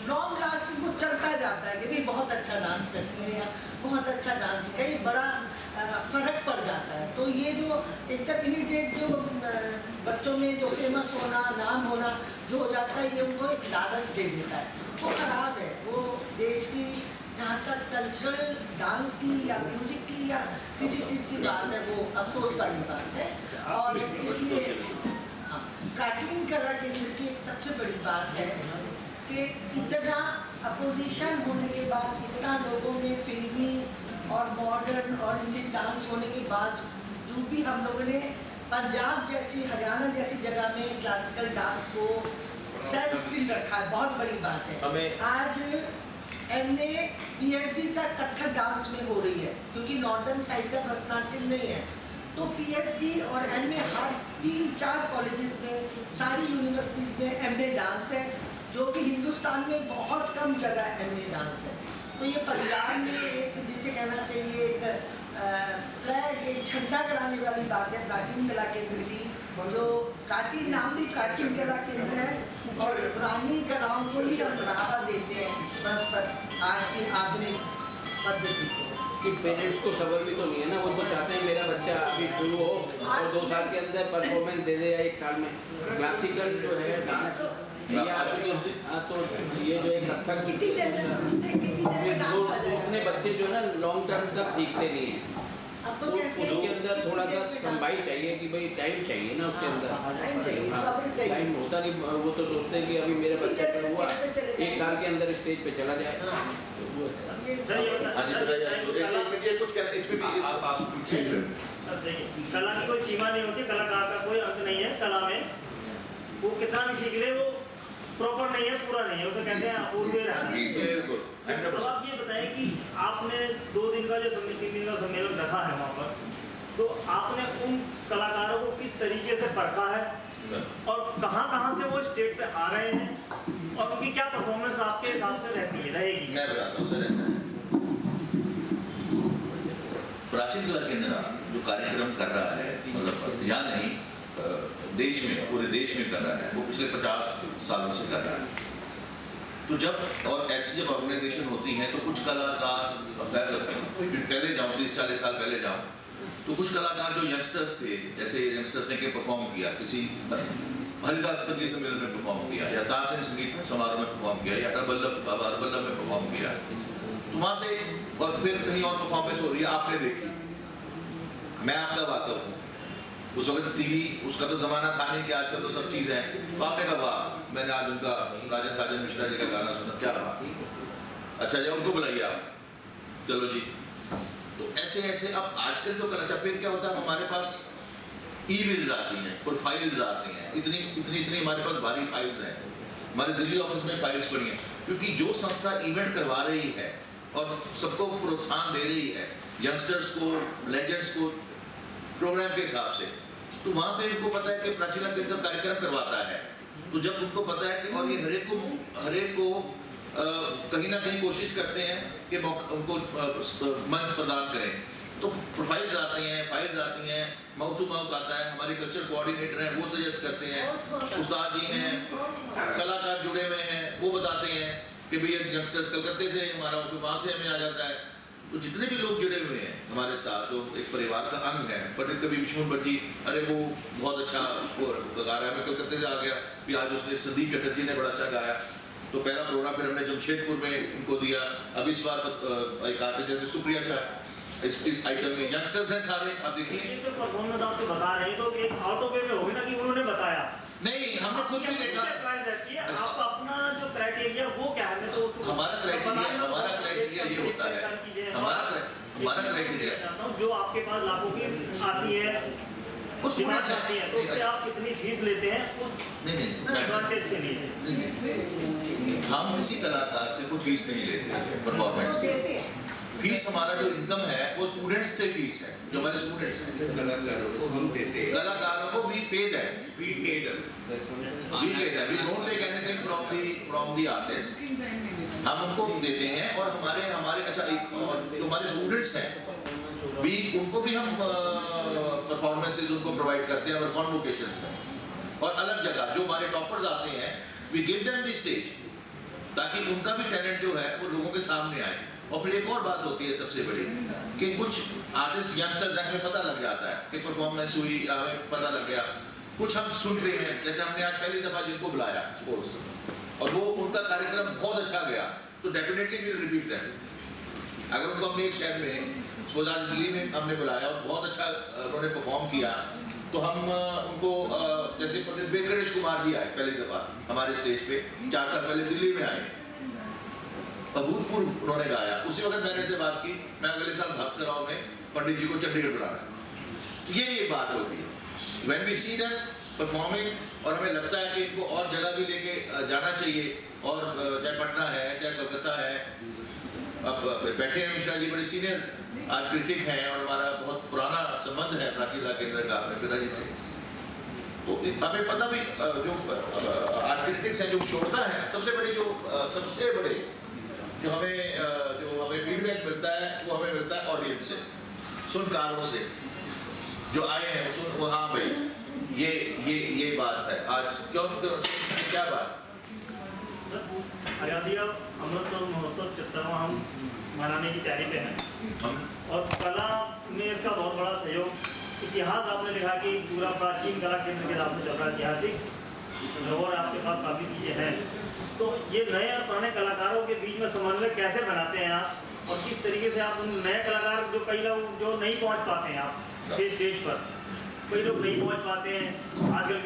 लॉन्ग लास्टिंग वो चलता जाता है कि भाई बहुत अच्छा डांस करती है या बहुत अच्छा डांस सीखा, ये बड़ा फर्क पड़ जाता है। तो ये जो एकदम इमीडिएट जो बच्चों में जो फेमस होना, नाम होना जो हो जाता है, ये उनको एक लालच दे देता है, वो खराब है। वो देश की जहाँ तक कल्चरल डांस की या म्यूजिक की या किसी चीज़ की बात है, वो अफसोस वाली बात है। और इसलिए प्राचीन कला केंद्र की एक सबसे बड़ी बात है कि इतना अपोजिशन होने के बाद, इतना लोगों में फिल्मी और मॉडर्न और इंग्लिश डांस होने के बाद जो भी हम लोगों ने पंजाब जैसी, हरियाणा जैसी जगह में क्लासिकल डांस को स्टैंड स्टिल रखा है, बहुत बड़ी बात है। आज MA PhD तक कथक डांस में हो रही है, क्योंकि नॉर्दर्न साइड का भरतनाट्यम नहीं है। तो PhD और MA हर 3-4 कॉलेजेस में, सारी यूनिवर्सिटीज़ में MA डांस है, जो कि हिंदुस्तान में बहुत कम जगह MA डांस है। तो ये पंजाब में एक, जिसे कहना चाहिए, एक फ्लैग, एक झंडा कराने वाली बात है प्राचीन कला केंद्र की, जो प्राचीन नाम भी प्राचीन कला केंद्र है और पुरानी कलाओं को ही हम बढ़ावा देते हैं परस्पर आज की आधुनिक पद्धति को। कि पेरेंट्स को सबर भी तो नहीं है ना, वो तो चाहते हैं मेरा बच्चा अभी शुरू हो और 2 साल के अंदर परफॉर्मेंस दे दे या 1 साल में। क्लासिकल जो है डांस तो ये जो एक कथक उतने बच्चे जो है ना लॉन्ग टर्म तक सीखते नहीं हैं, तो उसके अंदर थोड़ा सा संभाई चाहिए कि भाई टाइम चाहिए ना उसके अंदर। टाइम होता नहीं, वो तो सोचते हैं कि अभी मेरे बच्चे पर हुआ 1 साल के अंदर स्टेज पे चला जाए। कला की कोई सीमा नहीं होती, कलाकार का कोई अंत नहीं है। कला में वो कितना भी सीख ले, वो प्रॉपर नहीं है, पूरा नहीं है, उसे कहते हैं अपूर्व रहना। अब आप ये बताएं कि आपने 2 दिन का जो 3 दिन का सम्मेलन रखा है वहाँ पर, तो आपने उन कलाकारों को किस तरीके से परखा है और कहाँ से वो स्टेज पे आ रहे हैं और उनकी क्या परफॉर्मेंस आपके हिसाब से रहेगी? मैं बताता हूँ सर, ऐसा है प्राचीन कला केंद्र जो कार्यक्रम कर रहा है, मतलब या नहीं देश में, पूरे देश में कर रहा है, वो पिछले 50 सालों से कर रहा है। तो जब और ऐसी जब ऑर्गेनाइजेशन होती है तो कुछ कलाकार, पहले जाऊँ 30-40 साल पहले जाऊँ तो कुछ कलाकार जो यंगस्टर्स थे, जैसे यंगस्टर्स ने के परफॉर्म किया, किसी हरिदास संगीत सम्मेलन में परफॉर्म किया या तानसेन संगीत समारोह में परफॉर्म किया या बाबा हरबल्लभ में परफॉर्म किया, तो वहाँ से और फिर कहीं और परफॉर्मेंस हो रही है, आपने देखी, मैं आपका वाकफ हूँ। उस वक्त टीवी उसका तो जमाना था नहीं कि आजकल तो सब चीज़ है, तो आपने कहा वाह, मैंने आज उनका राजन साजन मिश्रा जी का गाना सुना, क्या बात, अच्छा जी उनको बुलाइए आप, चलो जी। तो ऐसे ऐसे अब आजकल जो कला, फिर क्या होता है, हमारे पास ई-मेल्स आती हैं, फिर फाइल्स आती हैं, इतनी हमारे पास भारी फाइल्स हैं, हमारे दिल्ली ऑफिस में फाइल्स पड़ी हैं, क्योंकि जो संस्था इवेंट करवा रही है और सबको प्रोत्साहन दे रही है, यंगस्टर्स को, लेजेंड्स को प्रोग्राम के हिसाब से, तो वहाँ पे इनको पता है कि प्राचीन कला केंद्र कार्यक्रम करवाता है, तो जब उनको पता है कि, और ये हरेक को कहीं ना कहीं कोशिश करते हैं कि उनको मंच प्रदान करें, तो प्रोफाइल्स आती हैं, फाइल्स आती हैं, माउथ टू माउथ आता है, हमारे कल्चर कोऑर्डिनेटर हैं वो सजेस्ट करते हैं, उस्ताद जी हैं, कलाकार जुड़े हुए हैं, वो बताते हैं कि भैया यंगस्टर्स कलकत्ते से हमारा वहाँ से हमें आ जाता है। तो जितने भी लोग जुड़े हुए हैं हमारे साथ, तो एक परिवार का अंग है। पंडित कवि विष्णु भट्ट जी, अरे वो बहुत अच्छा उसको गा रहा है, मैं कलकत्ते से आ गया, फिर आज उसने संदीप चटर्जी ने बड़ा अच्छा गाया, तो पहला प्रोग्राम फिर हमने जमशेदपुर में उनको दिया। अब इस बार एक आर्टिस्ट जैसे सुप्रिया शाह इस आइटम में यंगस्टर्स हैं सारे, आप देखिए। ये जो परफॉर्मेंस आप बता रहे हैं तो एक आउट ऑफ वे में होगी ना कि उन्होंने बताया नहीं, हमने खुद भी देखा। आप अपना जो क्राइटेरिया वो क्या है? मैं तो हमारा क्राइटेरिया ये होता है, हमारा क्राइटेरिया जो आपके पास लाखों की आती है, कुछ डिमांड आती है, तो उससे आप कितनी फीस लेते हैं उस एडवांटेज के लिए? हम किसी कलाकार से कोई फीस नहीं लेते परफॉर्मेंस की। फीस हमारा जो इनकम है वो स्टूडेंट्स से फीस है, जो हमारे स्टूडेंट्स हैं, कलाकारों को हम देते हैं, कलाकारों को वी पेड है, we paid we don't take anything from the artist, हम उनको देते हैं। और हमारे अच्छा जो हमारे स्टूडेंट्स हैं भी उनको भी हम परफॉर्मेंसेज उनको प्रोवाइड करते हैं और कॉन्वोकेशंस में, और अलग जगह जो हमारे टॉपर्स आते हैं we give them the stage ताकि उनका भी टैलेंट जो है वो लोगों के सामने आए। और फिर एक और बात होती है सबसे बड़ी कि कुछ आर्टिस्ट यंगस्टर्स हमें पता लग जाता है कि परफॉर्मेंस हुई, हमें पता लग गया, कुछ हम सुनते हैं, जैसे हमने आज पहली दफ़ा जिनको बुलाया स्पोर्ट्स और वो उनका कार्यक्रम बहुत अच्छा गया तो डेफिनेटली विल रिपीट दैट। अगर उनको हमने एक शहर में सपोज आज दिल्ली में हमने बुलाया और बहुत अच्छा उन्होंने परफॉर्म किया तो हम उनको जैसे पंडित वेंकटेश कुमार जी आए पहली दफ़ा हमारे स्टेज पे 4 साल पहले दिल्ली में आए, अभूतपूर्व उन्होंने गाया। उसी वक्त मैंने से बात की मैं अगले साल भास्कर राव में पंडित जी को चंडीगढ़ बुलाना। ये भी एक बात होती है when we see them performing और हमें लगता है कि इनको और जगह भी लेके जाना चाहिए, और चाहे पटना है चाहे कलकत्ता है। अब बैठे हैं मिश्रा जी बड़े सीनियर आर्ट क्रिटिक हैं और हमारा बहुत पुराना संबंध है प्राचीन कला केंद्र का अपने पिताजी से, तो हमें पता भी जो आर्ट क्रिटिक्स हैं जो छोड़ता है सबसे बड़े जो हमें फीडबैक मिलता है वो हमें मिलता है ऑडियंस से, सुनकारों से जो आए हैं वो हाँ भाई ये बात है आज क्यों क्या बात आज़ादी का अमृत महोत्सव 75वां हम मनाने की तैयारी पे हैं और कला में इसका बहुत बड़ा सहयोग। इतिहास आपने लिखा कि पूरा प्राचीन कला केंद्र के नाम से चल रहा है, ऐतिहासिक और आपके पास काफ़ी चीज़ें हैं, तो ये नए और पुराने कलाकारों के बीच में समन्वय कैसे बनाते हैं आप, और किस तरीके से आप उन नए कलाकार जो कई लोग जो नहीं पहुंच पाते हैं आप स्टेज पर, कई लोग नहीं पहुंच पाते हैं, आजकल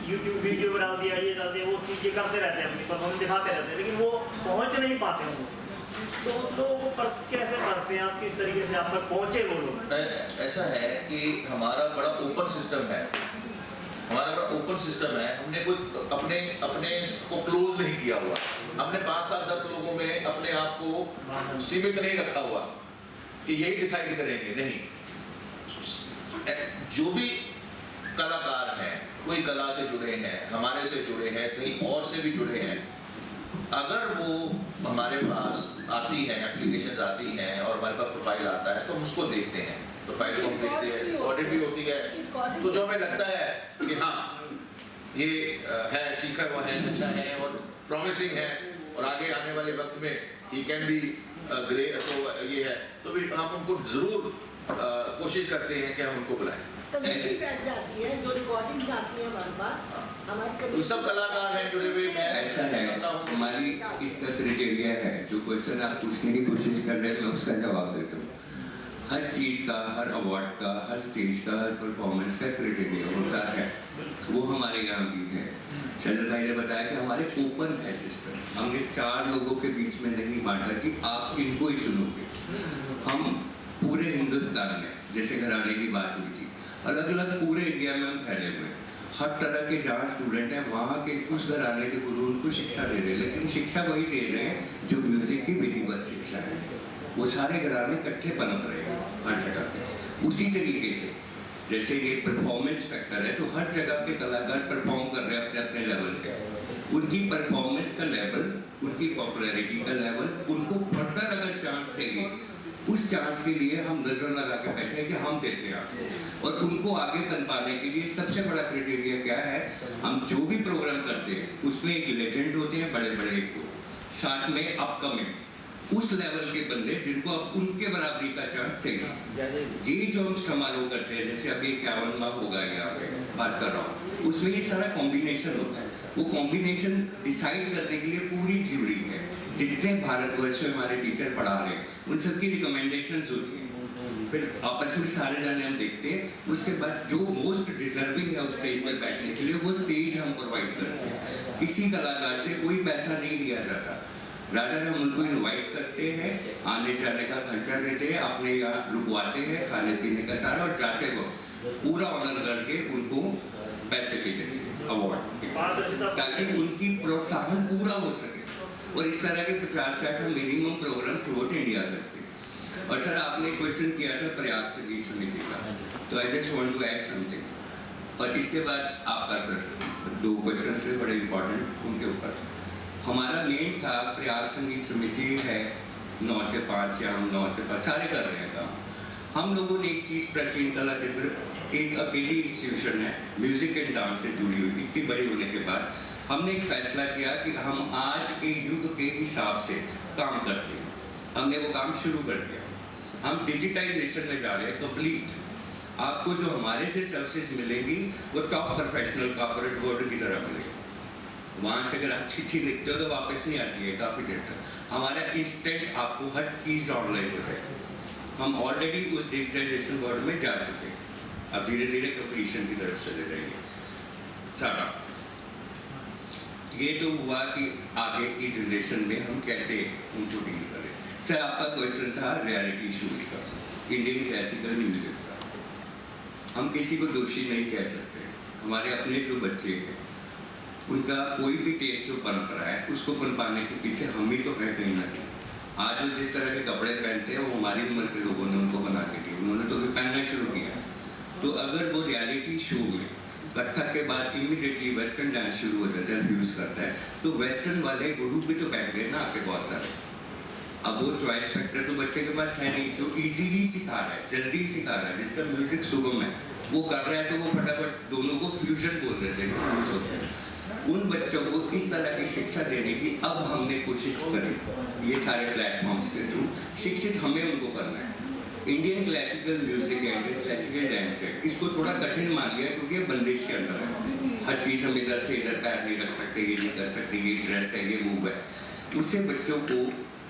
यूट्यूब वीडियो बना दिया ये डाल दिया वो चीज़ें करते रहते हैं, अपनी परफॉर्मेंस दिखाते रहते हैं, लेकिन वो पहुंच नहीं पाते हैं वो, तो लोगों को कैसे करते हैं आप, किस तरीके से आप तक पहुँचे वो लोग? ऐसा है कि हमारा बड़ा ओपन सिस्टम है, हमने कोई अपने को क्लोज नहीं किया हुआ, हमने 5 साल 10 लोगों में अपने आप को सीमित नहीं रखा हुआ कि यही डिसाइड करेंगे, नहीं। जो भी कलाकार हैं कोई कला से जुड़े हैं, हमारे से जुड़े हैं, कहीं और से भी जुड़े हैं, अगर वो हमारे पास आती है, एप्लीकेशन आती हैं और हमारे पास प्रोफाइल आता है तो हम उसको देखते हैं, प्रोफाइल को हम देखते हैं, ऑडिट भी होती है, तो जो हमें लगता है कि हाँ ये है सीखा हुआ है, अच्छा है और प्रॉमिसिंग है और आगे आने वाले वक्त में ही कैन बी ग्रेट, तो ये है तो भी हम उनको जरूर कोशिश करते हैं कि हम उनको बुलाएं। कमेटी बैठ जाती है, जो रिकॉर्डिंग आती है बार-बार हमारी सब कलाकार हैं जुड़े हुए। मैं ऐसा है हमारी इसका क्राइटेरिया है, जो क्वेश्चन आप पूछने की कोशिश कर रहे हैं मैं उसका जवाब देता हूँ। हर चीज़ का, हर अवार्ड का, हर स्टेज का, हर परफॉर्मेंस का क्राइटेरिया होता है, वो हमारे यहाँ भी है। सजल भाई ने बताया कि हमारे ओपन है सिस्टम, हमने 4 लोगों के बीच में नहीं बांटा कि आप इनको ही चुनोगे। हम पूरे हिंदुस्तान में, जैसे घराने की बात हुई थी, अलग अलग पूरे इंडिया में हम फैले हुए हैं, हर तरह के जहाँ स्टूडेंट हैं वहाँ के उस घराने के गुरु उनको शिक्षा दे रहे हैं, लेकिन शिक्षा वही दे रहे हैं जो म्यूजिक की विधिवत शिक्षा है, वो सारे घराने इकट्ठे पनप रहे हैं हर जगह पे। उसी तरीके से जैसे ये परफॉर्मेंस फैक्टर है, तो हर जगह के कलाकार परफॉर्म कर रहे हैं अपने अपने लेवल पे, उनकी परफॉर्मेंस का लेवल, उनकी पॉपुलैरिटी का लेवल, उनको फर्दर अगर चांस चाहिए, उस चांस के लिए हम नजर लगा के बैठे कि हम देते हैं। और उनको आगे बन पाने के लिए सबसे बड़ा क्राइटेरिया क्या है, हम जो भी प्रोग्राम करते हैं उसमें एक लेजेंड होते हैं बड़े बड़े, साथ में अपकमिंग उस लेवल के बंदे जिनको अब उनके बराबरी का चांस चाहिए। ये जो हम समारोह करते हैं, जैसे अभी 51वां होगा यहाँ पे भास्कर राव, उसमें ये सारा कॉम्बिनेशन होता है। वो कॉम्बिनेशन डिसाइड करने के लिए पूरी थ्योरी है, जितने भारतवर्ष में हमारे टीचर पढ़ा रहे हैं उन सबकी रिकमेंडेशंस होती हैं, फिर आपस में सारे जाने हम देखते हैं, उसके बाद जो मोस्ट डिजर्विंग है उस स्टेज पर बैठने के लिए वो स्टेज हम प्रोवाइड करते हैं। किसी कलाकार से कोई पैसा नहीं लिया जाता, राजा हम उनको इनवाइट करते हैं, आने जाने का खर्चा देते हैं, अपने यहाँ रुकवाते हैं, खाने पीने का सारा, और जाते वक्त पूरा ऑनर करके उनको पैसे भी देते हैं अवार्ड, ताकि उनकी प्रोत्साहन पूरा हो सके। और इस तरह के 50-60 हम minimum programme throughout India करते हैं। और सर आपने क्वेश्चन किया था प्रयाग संगीत समिति का, तो I just want to add something. और इसके बाद आपका सर 2 क्वेश्चन से बड़े इंपॉर्टेंट उनके ऊपर हमारा मेन था, प्रयाग संगीत समिति है 9 से 5 या हम 9 से 5 सारे कर रहे हैं काम। हम लोगों ने एक चीज़ प्राचीन कला केंद्र एक अकेली इंस्टीट्यूशन है म्यूजिक एंड डांस से जुड़ी हुई, इतनी बड़ी होने के बाद हमने एक फैसला किया कि हम आज के युग के हिसाब से काम करते हैं। हमने वो काम शुरू कर दिया। हम डिजिटाइजेशन में जा रहे हैं कंप्लीट। आपको जो हमारे से सर्विसेज मिलेंगी वो टॉप प्रोफेशनल कॉर्पोरेट वर्ल्ड की तरह मिलेगी। वहाँ से अगर आप चिट्ठी लिखते हो तो वापस नहीं आती है काफ़ी देर तक। हमारा इंस्टेंट आपको हर चीज़ ऑनलाइन हो जाएगी। हम ऑलरेडी उस डिजिटाइजेशन वर्ल्ड में जा चुके हैं, अब धीरे धीरे कंप्लीशन की तरफ चले जाएंगे सारा। ये तो हुआ कि आगे की जनरेशन में हम कैसे उनको डील करें। सर आपका क्वेश्चन था रियलिटी शोज का, इंडियन क्लासिकल म्यूजिक का। हम किसी को दोषी नहीं कह सकते। हमारे अपने जो बच्चे हैं उनका कोई भी टेस्ट जो पनप रहा है उसको पनपाने के पीछे हम ही तो है कहीं ना कहीं। आज वो जिस तरह के कपड़े पहनते हैं वो हमारी उम्र के लोगों ने उनको बना के दिए, उन्होंने तो भी पहनना शुरू किया। तो अगर वो रियलिटी शो में कथक के बाद इमीडिएटली वेस्टर्न डांस शुरू हो जाता है, फ्यूज करता है, तो वेस्टर्न वाले ग्रुप भी तो बैठ गए ना आपके बहुत सारे। अब वो चॉइस फैक्टर तो बच्चे के पास है नहीं, जो इजीली सिखा रहा है, जल्दी सिखा रहा है, जिसका म्यूजिक सुगम है वो कर रहा है, तो वो फटाफट दोनों को फ्यूजन बोल देते हैं। उन बच्चों को इस तरह की शिक्षा देने की अब हमने कोशिश करी ये सारे प्लेटफॉर्म्स के थ्रू। शिक्षित हमें उनको करना है। इंडियन क्लासिकल म्यूजिक है, इंडियन क्लासिकल डांस है, इसको थोड़ा कठिन मान गया क्योंकि बंदिश के अंदर है। हर चीज़ हम इधर से इधर पैर नहीं रख सकते, ये नहीं कर सकते, ये ड्रेस है, ये मूव है। उससे बच्चों को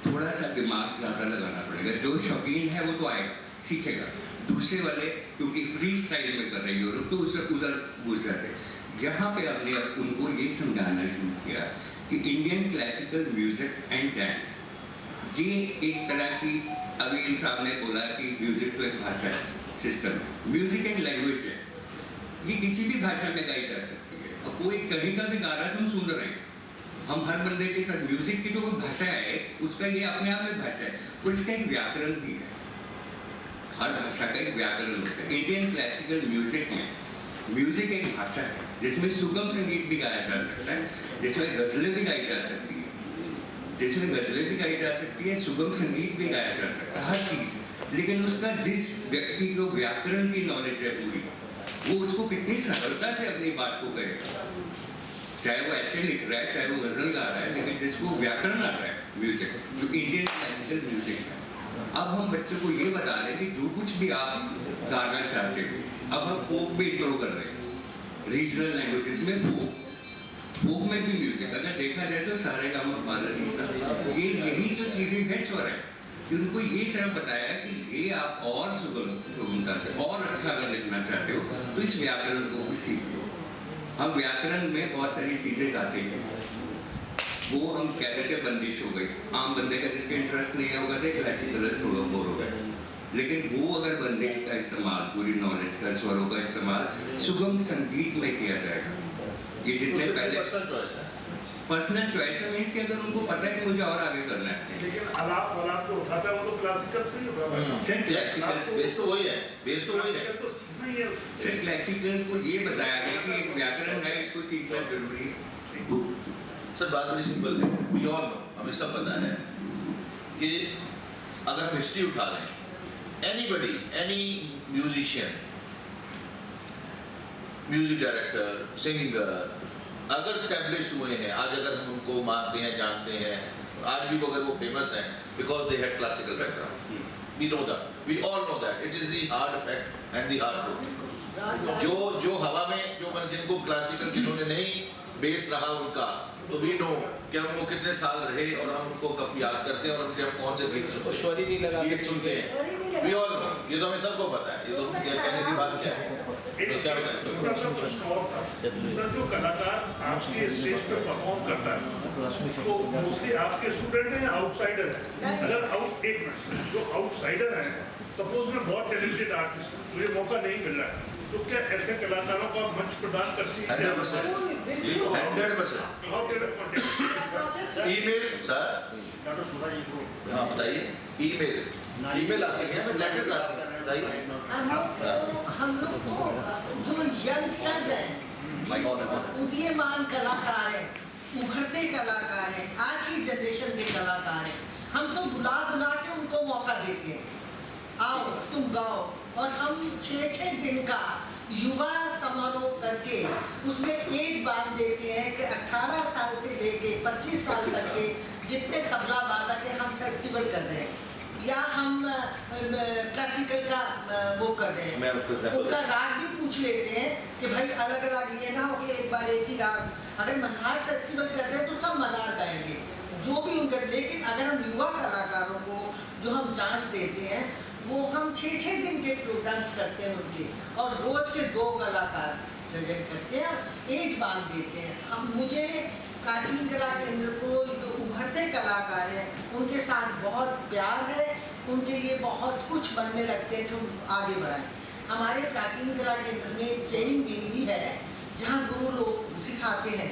थोड़ा सा दिमाग ज़्यादा लगाना पड़ेगा। जो शौकीन है वो तो आएगा, सीखेगा। दूसरे वाले क्योंकि फ्री स्टाइल में कर रहे हैं तो उसे उधर घुस जाते। यहाँ पे हमने अब उनको ये समझाना शुरू किया कि Indian classical music and dance ये एक तरह की, अभी इन साहब ने बोला कि म्यूजिक तो एक भाषा है, सिस्टम है। म्यूजिक एक लैंग्वेज है, ये किसी भी भाषा में गाई जा सकती है। और कोई कहीं का भी गा रहा है तुम सुन रहे हैं। हम हर बंदे के साथ म्यूजिक की जो कोई भाषा है उसका ये अपने आप में भाषा है और इसका एक व्याकरण भी है। हर भाषा का एक व्याकरण होता है। इंडियन क्लासिकल म्यूजिक में म्यूजिक एक भाषा है जिसमें सुगम संगीत भी गाया जा सकता है, जिसमें गजलें भी गाई जा सकती है, सुगम संगीत भी गाया जा सकता है, हर चीज। लेकिन उसका जिस व्यक्ति को व्याकरण की नॉलेज है पूरी, वो उसको कितनी सरलता से अपनी बात को कहेगा। चाहे वो ऐसे लिख रहा है, चाहे वो गजल गा रहा है, लेकिन जिसको व्याकरण आ रहा है म्यूजिक, जो इंडियन क्लासिकल म्यूजिक है। अब हम बच्चों को ये बता रहे हैं कि जो कुछ भी आप गाना चाहते हो, अब हम फोक भी इंट्रो कर रहे हैं, रीजनल लैंग्वेजेस में फोक में भी म्यूजिक। अगर देखा जाए तो सारे काम यही जो चीजें हैं चोर है कि उनको ये सिर्फ बताया कि ये आप और सुगमता से और अच्छा अगर लिखना चाहते हो तो इस व्याकरण को भी सीख लो। हम व्याकरण में बहुत सारी चीजें गाते हैं, वो हम कह देते बंदिश हो गई। आम बंदे का जिसका इंटरेस्ट नहीं है होगा तो क्लासिकल थोड़ा बोर हो गए, लेकिन वो अगर बंदिश का इस्तेमाल, पूरी नॉलेज का, स्वरों का इस्तेमाल सुगम संगीत में किया जाएगा। ये जितने पहले पर्सनल चॉइस है, मींस कि अगर उनको पता है कि मुझे और आगे करना है। लेकिन आलाप जो उठाता है वो तो क्लासिकल से ही होता है। सर क्लासिकल बेस तो वही है, बेस तो वही है। तो सीखना ही है उसको। सर क्लासिकल को ये बताया गया कि एक व्याकरण है, इसको सीखना जरूरी है। सर बात बड़ी सिंपल है, वी ऑल नो, हमें सब पता है कि अगर हिस्ट्री उठा लें, anybody, any musician, music director, singer, अगर स्टैब्लिश्ड हुए हैं, आज अगर हम उनको मानते हैं, जानते हैं, आज भी अगर वो फेमस हैं because they had classical background, we know that, we all know that, it is the hard fact and the hard truth. जो हवा में, जो जिनको क्लासिकल, जिन्होंने नहीं बेस रहा उनका, तो वी नो कि हम वो कितने साल रहे और हम उनको कब याद करते हैं और उनके हम कौन से गीत सुनते हैं, वी ऑल नो। ये तो हमें सबको पता है, ये तो कहने की बात क्या है। एक छोटा सा प्रश्न और था सर, जो कलाकार आपके स्टेज पे परफॉर्म करता है तो मोस्टली आपके स्टूडेंट हैं या आउटसाइडर हैं? अगर एक मिनट, जो आउटसाइडर हैं, सपोज मैं बहुत टैलेंटेड आर्टिस्ट हूँ, मुझे मौका नहीं मिल रहा है, तो क्या ऐसे कलाकारों को आप मंच प्रदान करती हैं? 100%। ईमेल सर, हाँ बताइए, ईमेल आते हैं, लेटर्स आते हैं, बताइए। हम लोग को जो यंगस्टर्स हैं, उदीयमान कलाकार हैं, उभरते कलाकार हैं, आज की जनरेशन के कलाकार हैं, हम तो बुला के उनको मौका देते हैं। आओ तुम गाओ, और हम 6-6 दिन का युवा समारोह करके उसमें एज बांध देते हैं कि 18 साल से लेके 25 साल तक के जितने तबला वादक के हम फेस्टिवल कर रहे हैं, या हम क्लासिकल का वो कर रहे हैं, उनका राग भी पूछ लेते हैं कि भाई अलग राग, ये ना हो कि एक बार एक ही राग। अगर मल्हार फेस्टिवल कर रहे हैं तो सब मल्हार गाएंगे जो भी उनका, लेकिन अगर हम युवा कलाकारों को जो हम चांस देते हैं वो हम 6-6 दिन के प्रोग्राम्स करते हैं उनके, और रोज के 2 कलाकार प्रेजेंट करते हैं, एज बांध देते हैं। हम मुझे प्राचीन कला केंद्र को जो उभरते कलाकार हैं उनके साथ बहुत प्यार है, उनके लिए बहुत कुछ बनने लगते हैं कि हम आगे बढ़ाएं। हमारे प्राचीन कला केंद्र में ट्रेनिंग दिन भी है जहाँ गुरु लोग सिखाते हैं,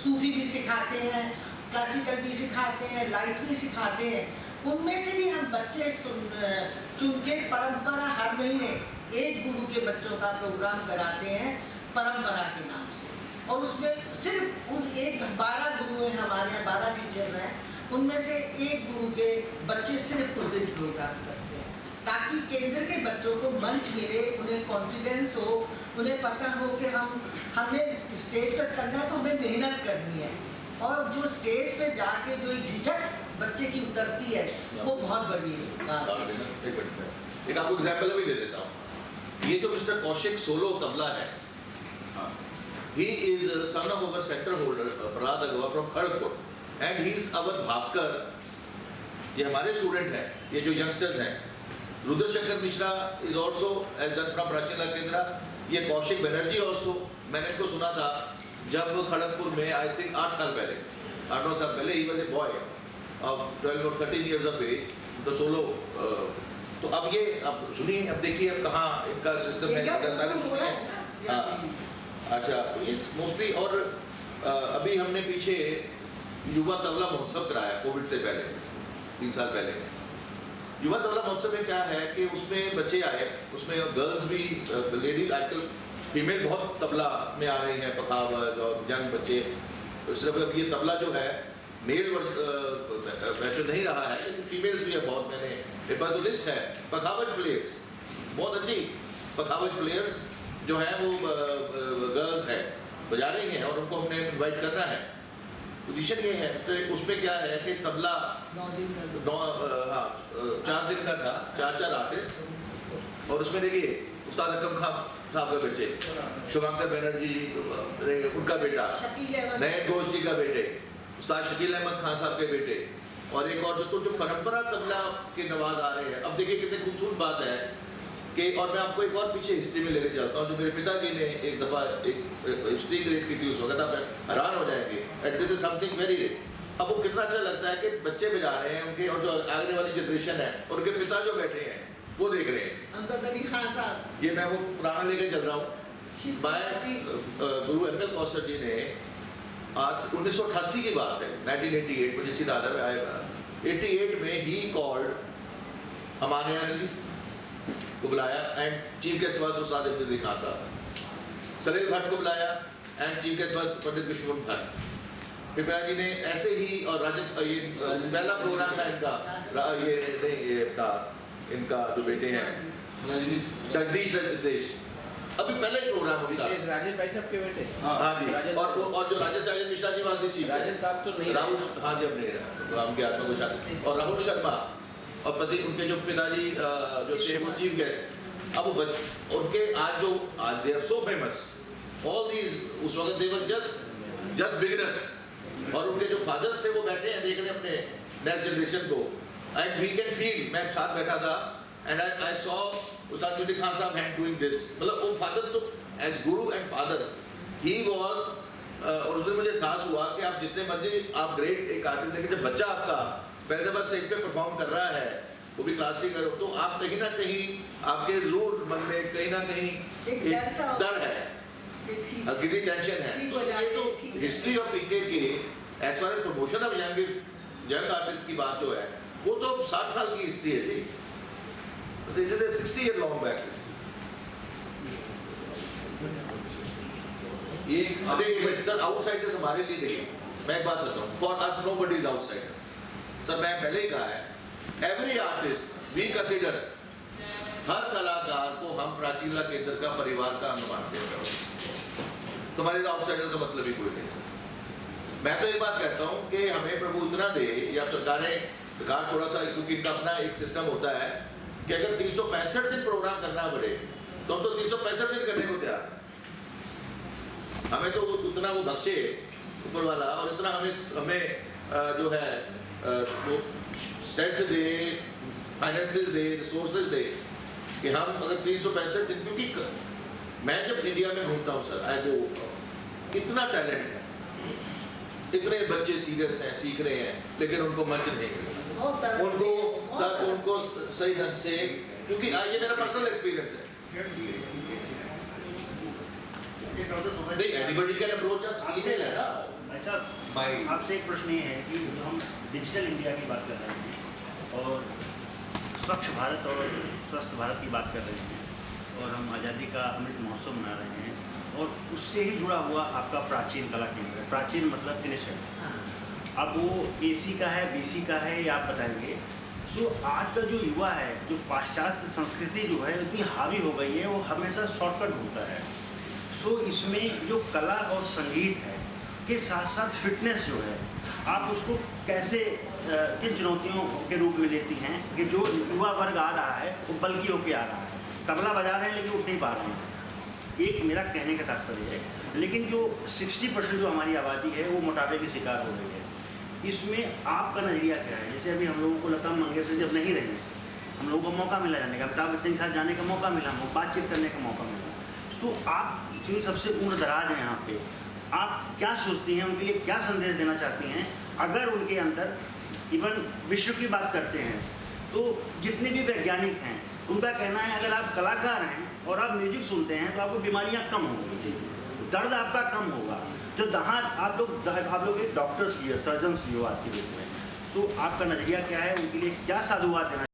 सूफी भी सिखाते हैं, क्लासिकल भी सिखाते हैं, लाइट भी सिखाते हैं। उनमें से भी हम बच्चे चुन के परंपरा हर महीने एक गुरु के बच्चों का प्रोग्राम कराते हैं परंपरा के नाम से, और उसमें सिर्फ उन 12 गुरु हैं हमारे यहाँ, 12 टीचर्स हैं, उनमें से एक गुरु के बच्चे सिर्फ उस दिन प्रोग्राम करते हैं ताकि केंद्र के बच्चों को मंच मिले, उन्हें कॉन्फिडेंस हो, उन्हें पता हो कि हमें स्टेज पर करना है तो हमें मेहनत करनी है, और जो स्टेज पे जाके जो झिझक बच्चे की उतरती है वो बहुत बड़ी है। एक आपको एग्जाम्पल भी दे देता हूँ। ये जो मिस्टर कौशिक सोलो तबला है, he is son of our center holder Prahlad Agrawal from Kharagpur, and he is our Bhaskar. ये हमारे स्टूडेंट हैं, ये जो यंगस्टर्स हैं। Rudra Shankar Mishra is also as done from प्राचीन कला केंद्र। ये कौशिक बनर्जी also, मैंने इनको सुना था जब खड़गपुर में आई थिंक 8 साल पहले, 8-9 साल पहले, ही was a boy of 12 or 13 years of age, the solo। तो अब ये अब सुनिए, अब देखिए अब कहाँ इनका सिस्टम है। अच्छा, इस मोस्टली, और अभी हमने पीछे युवा तबला महोत्सव कराया कोविड से पहले, 3 साल पहले। युवा तबला महोत्सव में क्या है कि उसमें बच्चे आए, उसमें गर्ल्स भी, लेडीज, आजकल फीमेल बहुत तबला में आ रही हैं, पखावज और यंग बच्चे। सिर्फ अब ये तबला जो है मेल वर्जन नहीं रहा है, लेकिन फीमेल्स भी है बहुत। मैंने मेरे पास तो लिस्ट है, पखावज प्लेयर्स, बहुत अच्छी पखावज प्लेयर्स जो हैं वो गर्ल्स हैं, बजा रही हैं, और उनको हमने इनवाइट करना है। पोजीशन ये है, तो उसमें क्या है कि तबला 4 दिन का था, 4 आर्टिस्ट, और उसमें देखिए उस्ताद अकरम खान साहब के बच्चे, शुभंकर बनर्जी उनका बेटा, नयन घोष जी का बेटे, उस्ताद शकील अहमद खान साहब के बेटे, और एक और जो परंपरा तबला के नवाज आ रहे हैं। अब देखिए कितनी खूबसूरत बात है कि, और मैं आपको एक और पीछे हिस्ट्री में लेकर चलता हूँ, जो मेरे पिताजी ने एक दफ़ा एक हिस्ट्री क्रिएट की थी उस वक्त, आप हैरान हो जाएंगे, and this is something very rare. अब वो कितना अच्छा लगता है कि बच्चे बजा रहे हैं उनके, और जो आगे वाली जनरेशन है और उनके पिता जो बैठे हैं वो देख रहे हैं। ये मैं वो पुराना लेकर चल रहा हूँ। गुरु एम एल कौसर जी ने आज 1988 की बात है, 1988 मुझे अच्छी दादा में आएगा, 88 में ही कॉल्ड हमारे जी को बुलाया, एंड चीफ गेस्ट वाज उस्ताद इफ्तिखार खान साहब। सलील भट्ट को बुलाया, एंड चीफ गेस्ट वाज पंडित विश्वनाथ भट्ट। कृपया जी ने ऐसे ही, और राजत, ये पहला प्रोग्राम था इनका, ये नहीं, ये इनका जो बेटे हैं जगदीश रजनीश, अभी पहले ही प्रोग्राम होता है, राजेश भाई साहब के बेटे। हाँ जी, और जो राजेश राजेश मिश्रा जी वाज चीफ, राजेश साहब तो नहीं, राहुल, हाँ जी, अपने राम के आत्मा को शादी, और राहुल शर्मा, और पति उनके जो पिताजी जो चीफ गेस्ट। अब उनके आज they are so famous, all these, उस वक्त दे वर जस्ट बिगिनर्स, और उनके जो फादर्स थे वो बैठे हैं, देख रहे हैं अपने नेक्स्ट जनरेशन को, एंड वी कैन फील। मैं साथ बैठा था, एंड आई सॉ उस्ताद इफ्तिखार खान साहब हैंड डूइंग दिस, मतलब वो फादर तो as Guru and father he was, और उस दिन मुझे एहसास हुआ कि आप जितने मर्जी आप ग्रेट एक आर्टिस्ट देखें, जब बच्चा आपका पहले दफा स्टेज पे परफॉर्म कर रहा है, वो भी क्लासिकल, तो आप कहीं ना कहीं आपके जरूर मन में कहीं ना कहीं एक डर है, किसी टेंशन है। तो ये तो हिस्ट्री ऑफ पीके की, as far as promotion of young artist की बात जो है, वो तो 60 साल की हिस्ट्री है जी, it is a 60 year long back. Sir outsiders हमारे लिए देखिए, मैं एक बात बताता हूँ, for us nobody is outsider. Sir मैं पहले ही कहा है, एवरी आर्टिस्ट वी कंसिडर हर कलाकार को हम प्राचीन कला केंद्र का परिवार का अंग मानते हैं सर। तुम्हारे आउटसाइडर का मतलब ही कोई नहीं सर। मैं तो एक बात कहता हूँ कि हमें प्रभु इतना दे, या सरकार थोड़ा सा, क्योंकि इनका अपना एक सिस्टम होता है कि अगर 365 दिन प्रोग्राम करना पड़े तो हम तो 365 दिन करने को तैयार हैं। हमें तो उतना वो बख्शे ऊपर वाला, और इतना हमें जो है वो स्ट्रेंथ दे, फाइनेंसेस दे, रिसोर्सेज दे कि हम अगर 365 दिन, क्योंकि मैं जब इंडिया में घूमता हूँ सर, आई गो, इतना टैलेंट है, इतने बच्चे सीरियस हैं, सीख रहे हैं, लेकिन उनको मंच नहीं मिलता, उनको सही ढंग से, क्योंकि ये मेरा पर्सनल एक्सपीरियंस है। नहीं, anybody can approach us, email है ना। अच्छा, आपसे एक प्रश्न ये है कि हम डिजिटल इंडिया की बात कर रहे हैं और स्वच्छ भारत और स्वस्थ भारत की बात कर रहे हैं, और हम आज़ादी का अमृत महोत्सव मना रहे हैं, और उससे ही जुड़ा हुआ आपका प्राचीन कला केंद्र है। प्राचीन मतलब इनिशिएट, अब वो AC का है, BC का है, ये आप बताएंगे। सो आज का जो युवा है, जो पाश्चात्य संस्कृति जो है इतनी हावी हो गई है, वो हमेशा शॉर्टकट ढूंढता है। सो इसमें जो कला और संगीत है के साथ साथ फिटनेस जो है, आप उसको कैसे किन चुनौतियों के रूप में लेती हैं कि जो युवा वर्ग आ रहा है वो बल्कि होके आ रहा है, तबला बजा रहे हैं लेकिन उठ नहीं पा रहे हैं। एक मेरा कहने का तात्पर्य है, लेकिन जो 60% जो हमारी आबादी है वो मोटापे की शिकार हो रही है। इसमें आपका नज़रिया क्या है? जैसे अभी हम लोगों को लता मंगेशकर जब नहीं रही, हम लोगों को मौका मिला जाने का, अमिताभ बच्चन के साथ जाने का मौका मिला, बातचीत करने का मौका मिला, तो आप क्योंकि सबसे उम्र दराज हैं यहाँ पे, आप क्या सोचती हैं, उनके लिए क्या संदेश देना चाहती हैं? अगर उनके अंदर इवन विश्व की बात करते हैं तो जितने भी वैज्ञानिक हैं उनका कहना है अगर आप कलाकार हैं और आप म्यूजिक सुनते हैं तो आपको बीमारियां कम होंगी, दर्द आपका कम होगा। जो जहाँ आप लोग एक डॉक्टर्स लिए, सर्जन्स लिए हो आज के डेट में, तो आपका नज़रिया क्या है, उनके लिए क्या साधुवाद देना